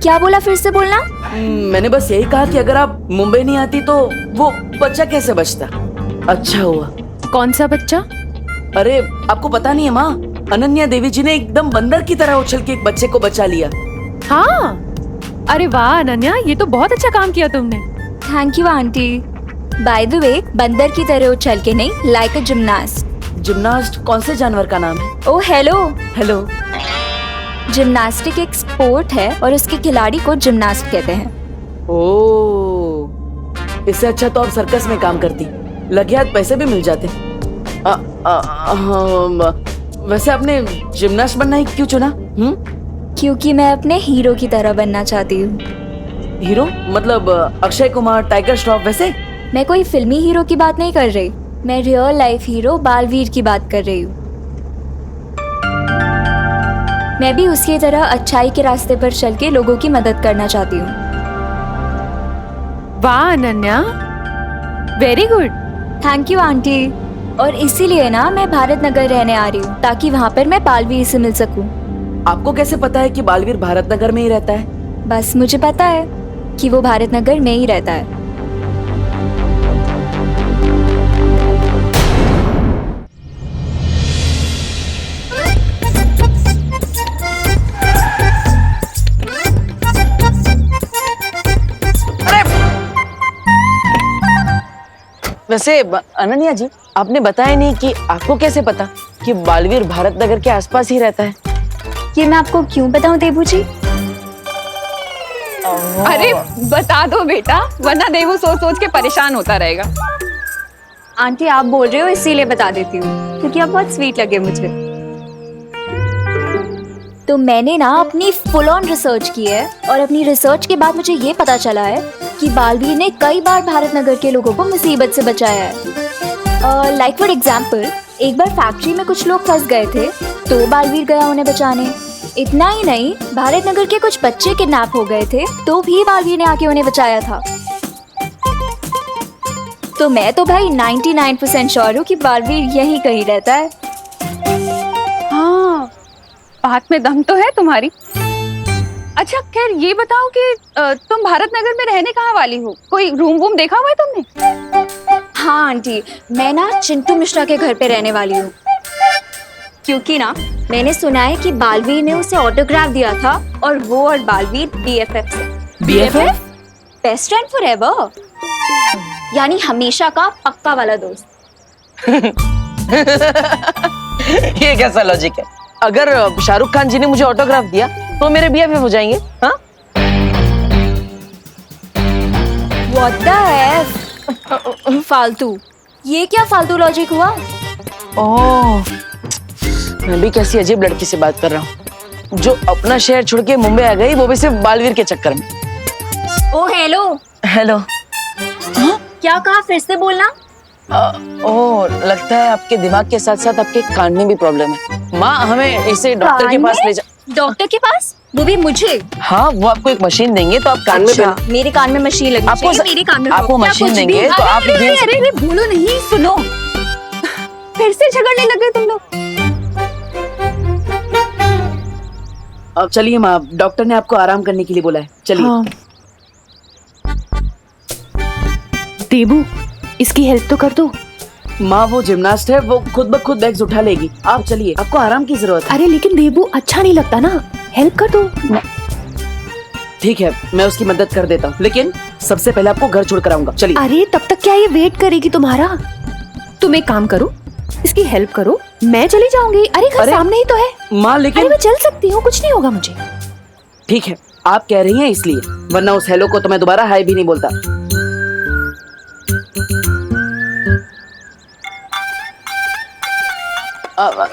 क्या बोला, फिर से बोलना। मैंने बस यही कहा कि अगर आप मुंबई नहीं आती तो वो बच्चा कैसे बचता। अच्छा हुआ। कौन सा बच्चा? अरे आपको पता नहीं है माँ, अनन्या देवी जी ने एकदम बंदर की तरह उछल के एक बच्चे को बचा लिया। हाँ, अरे वाह अनन्या, ये तो बहुत अच्छा काम किया तुमने। Thank you aunty. By the way, बंदर की तरह उछल के नहीं, लाइक अ जिम्नास्ट। जिम्नास्ट कौन से जानवर का नाम है? Oh hello. हेलो। जिम्नास्टिक एक स्पोर्ट है और उसके खिलाड़ी को जिम्नास्ट कहते हैं। ओह, इससे अच्छा तो आप सर्कस में काम करती, लगे हाथ पैसे भी मिल जाते। वैसे आपने जिम्नास्ट बनना ही क्यों चुना? क्योंकि मैं अपने हीरो की तरह बनना चाहती हूँ। हीरो मतलब अक्षय कुमार, टाइगर श्रॉफ वैसे? मैं कोई फिल्मी हीरो की बात नहीं कर रही, मैं रियल लाइफ हीरो बालवीर की बात कर रही हूँ। मैं भी उसकी तरह अच्छाई के रास्ते पर चल के लोगों की मदद करना चाहती हूँ। वाह Ananya, very good. Thank you aunty. और इसीलिए ना मैं भारत नगर रहने आ रही हूँ, ताकि वहाँ पर मैं बालवीर से मिल सकूँ। आपको कैसे पता है कि बालवीर भारत नगर में ही रहता है? बस मुझे पता है कि वो भारत नगर में ही रहता है। वैसे अनन्या जी, आपने बताया नहीं कि आपको कैसे पता कि बालवीर भारत नगर के आसपास ही रहता है? ये मैं आपको क्यों बताऊं देबू जी? अरे बता दो बेटा, वरना देवू सोच सोच के परेशान होता रहेगा। आंटी आप बोल रहे हो इसीलिए बता देती हूँ, क्योंकि आप बहुत स्वीट लगे मुझे। तो मैंने ना अपनी फुल ऑन रिसर्च की है, और अपनी रिसर्च के बाद मुझे ये पता चला है कि बालवीर ने कई बार भारत नगर के लोगों को मुसीबत से बचाया है। लाइक फॉर एग्जाम्पल, एक बार फैक्ट्री में कुछ लोग फंस गए थे, तो बालवीर गया उन्हें बचाने। इतना ही नहीं, भारत नगर के कुछ बच्चे किडनैप हो गए थे, तो भी बालवीर ने आके उन्हें बचाया था। तो मैं तो भाई 99% श्योर हूँ कि बालवीर यहीं कहीं रहता है। हाँ, बात में दम तो है तुम्हारी। अच्छा खैर ये बताओ कि तुम भारत नगर में रहने कहाँ वाली हो? कोई रूम वूम देखा हुआ है तुमने? हाँ आंटी, मैं ना चिंटू मिश्रा के घर पे रहने वाली हूँ, क्योंकि ना मैंने सुना है कि बालवीर ने उसे ऑटोग्राफ दिया था, और वो और बालवीर BFF से। BFF? बेस्ट फ्रेंड फॉरएवर, यानी हमेशा का पक्का वाला दोस्त। ये कैसा लॉजिक है? अगर शाहरुख खान जी ने मुझे ऑटोग्राफ दिया तो मेरे BFF हो जाएंगे? हाँ? What the F? फालतू, ये क्या फालतू लॉजिक हुआ? ओह, मैं भी कैसी अजीब लड़की से बात कर रहा हूँ, जो अपना शहर छोड़ के मुंबई आ गई, वो भी सिर्फ बालवीर के चक्कर में। ओ हेलो। हेलो। क्या कहा, फिर से बोलना। ओह, लगता है आपके दिमाग के साथ साथ आपके कान में भी प्रॉब्लम है। माँ, हमें इसे डॉक्टर के पास ले जा। डॉक्टर के पास? वो भी मुझे? हाँ, वो आपको एक मशीन देंगे तो आप कान में मेरे कान में मशीन लगी आपको चाहिए, मेरे कान में आपको मशीन देंगे तो आप अरे बोलो नहीं, सुनो, फिर से झगड़ने लगे तुम लोग। अब चलिए माँ, डॉक्टर ने आपको आराम करने के लिए बोला है, चलिए। हाँ। देबू, इसकी हेल्प तो कर दो। माँ, वो जिम्नास्ट है, वो खुद ब खुद बैग्स उठा लेगी। आप चलिए, आपको आराम की जरूरत है। अरे लेकिन देबू, अच्छा नहीं लगता ना, हेल्प कर दो। ठीक है, मैं उसकी मदद कर देता हूँ, लेकिन सबसे पहले आपको घर छोड़ कर आऊंगा। चलिए। अरे तब तक क्या ये वेट करेगी तुम्हारा? तुम एक काम करो, इसकी हेल्प करो, मैं चली जाऊंगी। अरे घर सामने ही तो है। माँ लेकिन अरे मैं चल सकती हूँ, कुछ नहीं होगा मुझे। ठीक है, आप कह रही हैं इसलिए, वरना उस हेलो को तो मैं दोबारा हाय भी नहीं बोलता।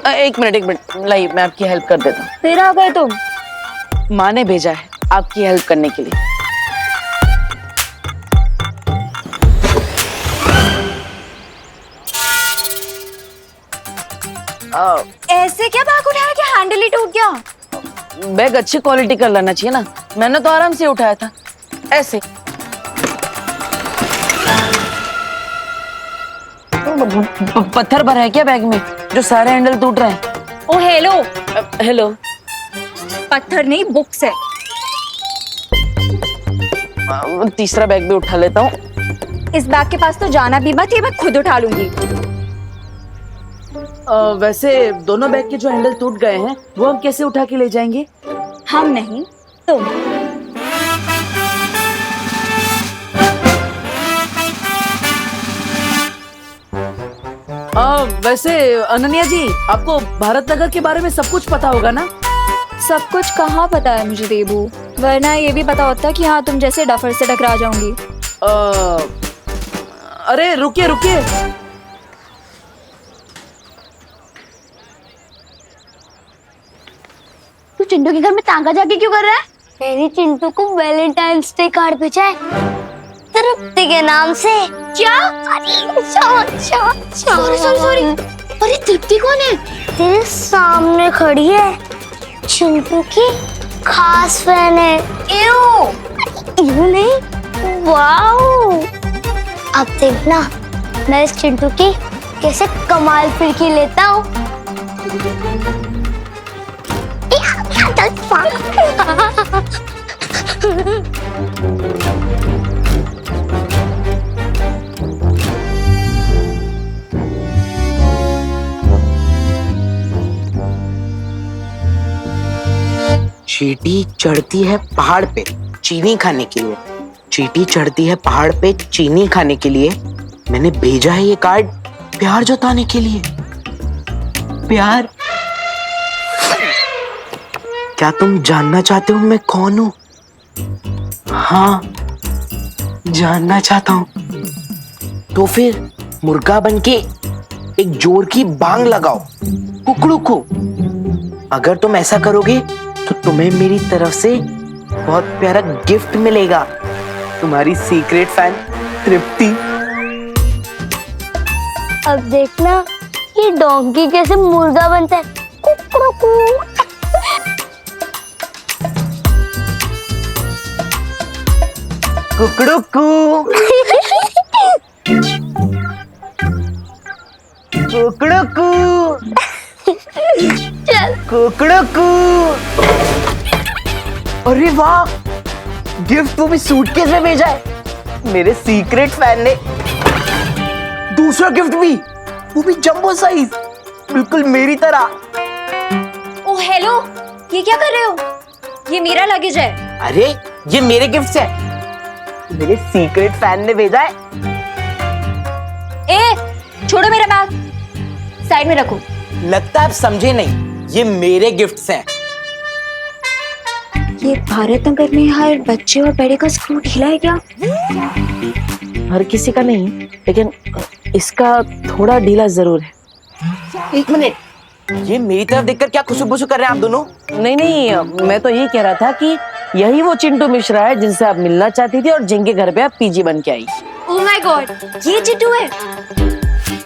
एक मिनट, लाइए मैं आपकी हेल्प कर देता हूँ। फिर आ गए तुम? माँ ने भेजा है आपकी हेल्प करने के लिए। ऐसे क्या बैग उठाया कि हैंडल ही टूट गया? बैग अच्छी क्वालिटी का लाना चाहिए ना, मैंने तो आराम से उठाया था, ऐसे। पत्थर भरा है क्या बैग में, जो सारे हैंडल टूट रहे हैं? ओ हेलो। हेलो। पत्थर नहीं, बुक्स है। तीसरा बैग भी उठा लेता हूँ। इस बैग के पास तो जाना भी मत, ये मैं खुद उठा लूंगी। वैसे दोनों बैग के जो हैंडल टूट गए हैं, वो हम कैसे उठा के ले जाएंगे? हम नहीं, तुम। वैसे अनन्या जी, आपको भारत नगर के बारे में सब कुछ पता होगा ना? सब कुछ कहाँ पता है मुझे देबू, वरना ये भी पता होता कि हाँ तुम जैसे डफर से टकरा जाऊंगी। अरे रुकिए, तू चिंटू के घर में तांगा जाके क्यों कर रहा है? मेरी चिंटू को वैलेंटाइंस डे कार्ड भेजा है तृप्ति के नाम से। क्या? सॉरी। अरे तृप्ति कौन है? तेरे सामने खड़ी है, चिंटू की खास फैन है। यू नहीं, वाओ। अब देखना मैं इस चिंटू की कैसे कमाल फिरकी लेता हूँ। चींटी चढ़ती है पहाड़ पे चीनी खाने के लिए, चींटी चढ़ती है पहाड़ पे चीनी खाने के लिए, मैंने भेजा है ये कार्ड प्यार जताने के लिए। प्यार? क्या तुम जानना चाहते हो मैं कौन हूं? हाँ, जानना चाहता हूं। तो फिर मुर्गा बनके एक जोर की बांग लगाओ कुकड़ू को। अगर तुम ऐसा करोगे तो तुम्हें मेरी तरफ से बहुत प्यारा गिफ्ट मिलेगा। तुम्हारी सीक्रेट फैन तृप्ति। अब देखना ये डोंकी कैसे मुर्गा बनता है। कुकड़ू। कुकड़ू कुकड़ू। अरे वाह, गिफ्ट वो भी सूटकेस में भेजा है। मेरे सीक्रेट फैन ने दूसरा गिफ्ट भी, वो भी जंबो साइज, बिल्कुल मेरी तरह। ओ हेलो, ये क्या कर रहे हो? ये मेरा लगेज है। अरे ये मेरे गिफ्ट्स है, मेरे सीक्रेट फैन ने भेजा है। ए, छोड़ो मेरा बैग, साइड में रखो। लगता है आप समझे नहीं, ये मेरे गिफ्ट्स हैं। ये भारत नगर में हर बच्चे और बड़े का स्क्रू ढीला है क्या? हर किसी का नहीं, लेकिन इसका थोड़ा ढीला जरूर है। एक मिनट, ये मेरी तरफ देखकर क्या खुशबू कर रहे हैं आप दोनों? नहीं, मैं तो ये कह रहा था कि यही वो चिंटू मिश्रा है जिनसे आप मिलना चाहती थी और जिनके घर पे आप पीजी बन के आई। ओह माय गॉड, ये चिंटू है।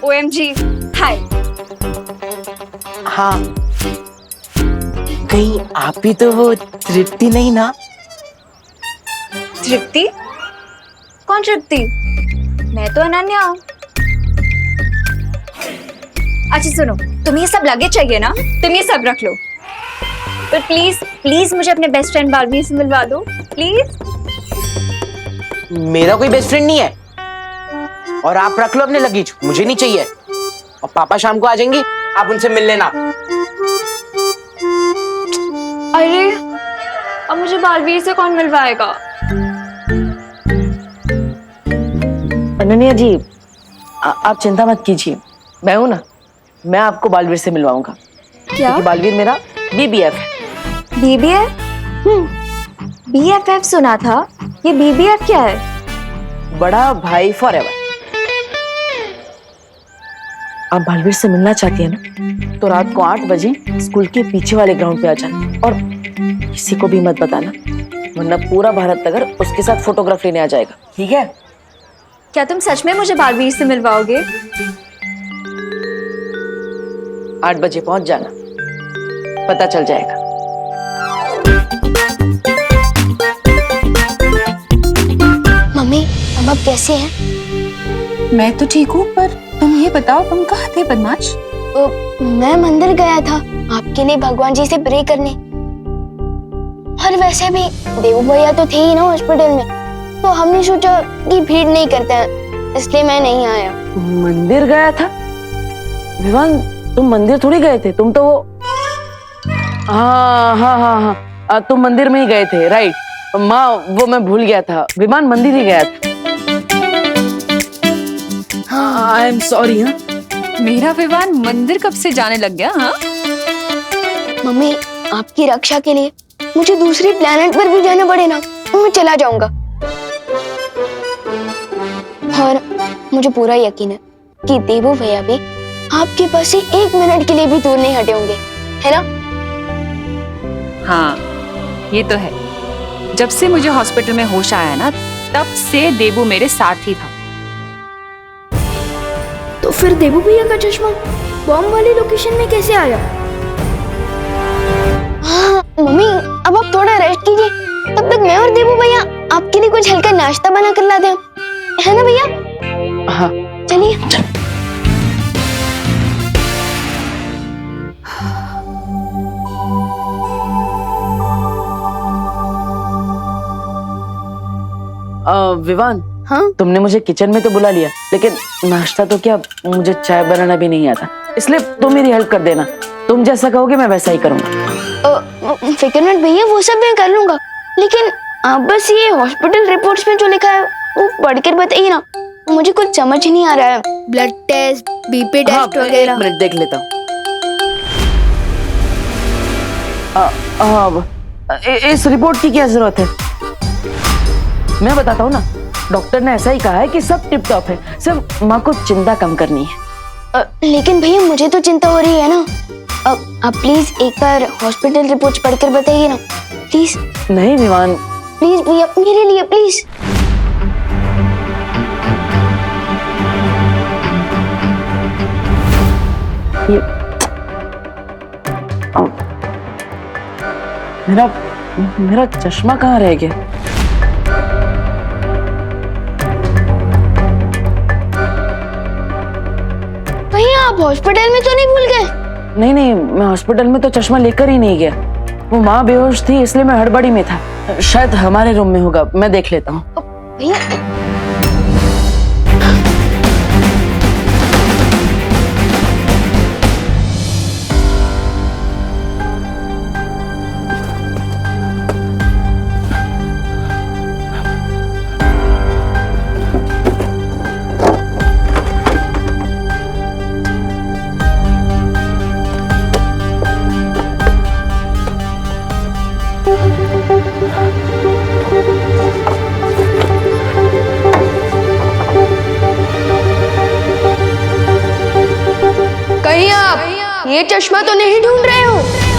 OMG, हाय। हाँ, कहीं आप भी तो वो तृप्ति नहीं ना? तृप्ति? कौन तृप्ति? मैं तो अनन्या हूँ। अच्छा सुनो, तुम्हें ये सब लगेज चाहिए ना? तुम ये सब रख लो, पर प्लीज प्लीज मुझे अपने बेस्ट फ्रेंड बालवीर से मिलवा दो प्लीज। मेरा कोई बेस्ट फ्रेंड नहीं है, और आप रख लो अपने लगेज, मुझे नहीं चाहिए। और पापा शाम को आ जाएंगे, आप उनसे मिल लेना। अरे अब मुझे बालवीर से कौन मिलवाएगा? अनन्या जी, आप चिंता मत कीजिए, मैं हूं ना, मैं आपको बालवीर से मिलवाऊंगा। क्या? क्योंकि बालवीर मेरा BBF है। BBF? BFF सुना था, ये BBF क्या है? बड़ा भाई फॉरएवर। आप बालवीर से मिलना चाहती है ना, तो रात को 8 बजे स्कूल के पीछे वाले ग्राउंड पे आ जाना, और किसी को भी मत बताना, वरना पूरा भारत नगर उसके साथ फोटोग्राफ लेने आ जाएगा, ठीक है? क्या तुम सच में मुझे बालवीर से मिलवाओगे? 8 बजे पहुंच जाना, पता चल जाएगा। मम्मी, अब आप कैसे हैं? मैं तो ठीक हूँ, पर तुम ये बताओ तुम कहाँ थे बदमाश? मैं मंदिर गया था आपके लिए भगवान जी से प्रे करने, और वैसे भी देवू भैया तो थे ही ना हॉस्पिटल में, तो हमने सोचा कि भीड़ नहीं करते हैं, इसलिए मैं नहीं आया। मंदिर गया था? विवान, तुम मंदिर थोड़ी गए थे, तुम तो हाँ, तुम मंदिर में ही गए थे, राइट। माँ, वो मैं भूल गया था, विमान मंदिर ही गया था। I am sorry. हाँ, मेरा विमान मंदिर कब से जाने लग गया? हाँ मम्मी, आपकी रक्षा के लिए मुझे दूसरे प्लेनेट पर भी जाना पड़े ना, तो मैं चला जाऊंगा। और मुझे पूरा यकीन है कि देवू भैया भी आपके पास से 1 मिनट के लिए भी दूर नहीं हटे होंगे, है ना? हाँ, ये तो है। जब से मुझे हॉस्पिटल में होश आया ना, तब से देवू मेरे साथ ही था। तो फिर देवू भैया का चश्मा बॉम्ब वाली लोकेशन में कैसे आया? हाँ मम्मी, अब आप थोड़ा रेस्ट कीजिए, तब तक मैं और देवू भैया आपके लिए कुछ हल्का नाश्ता बना कर लाते हैं, है ना भैया? हाँ, चलिए। विवान, हाँ? तुमने मुझे किचन में तो बुला लिया, लेकिन नाश्ता तो क्या, मुझे चाय बनाना भी नहीं आता, इसलिए तुम मेरी हेल्प कर देना। तुम जैसा कहोगे मैं वैसा ही करूंगा। फिक्र मत भैया, वो सब मैं कर लूंगा, लेकिन आप बस ये हॉस्पिटल रिपोर्ट्स में जो लिखा है वो पढ़कर बताइए ना, मुझे कुछ समझ नहीं आ रहा है। ब्लड टेस्ट, बीपी टेस्ट एक वगैरह। मिनट देख लेता हूँ। इस रिपोर्ट की क्या जरूरत है? मैं बताता हूँ ना, डॉक्टर ने ऐसा ही कहा है कि सब टिप टॉप है, सिर्फ माँ को चिंता कम करनी है। लेकिन भैया मुझे तो चिंता हो रही है ना। आप प्लीज एक बार हॉस्पिटल रिपोर्ट्स पढ़कर बताइए ना, प्लीज। नहीं विमान, प्लीज भैया, मेरे लिए प्लीज। मेरा चश्मा कहाँ रह गया? भैया आप हॉस्पिटल में तो नहीं भूल गए? नहीं, मैं हॉस्पिटल में तो चश्मा लेकर ही नहीं गया। वो माँ बेहोश थी इसलिए मैं हड़बड़ी में था। शायद हमारे रूम में होगा, मैं देख लेता हूँ। भैया कहीं आप ये चश्मा तो नहीं ढूंढ रहे हो?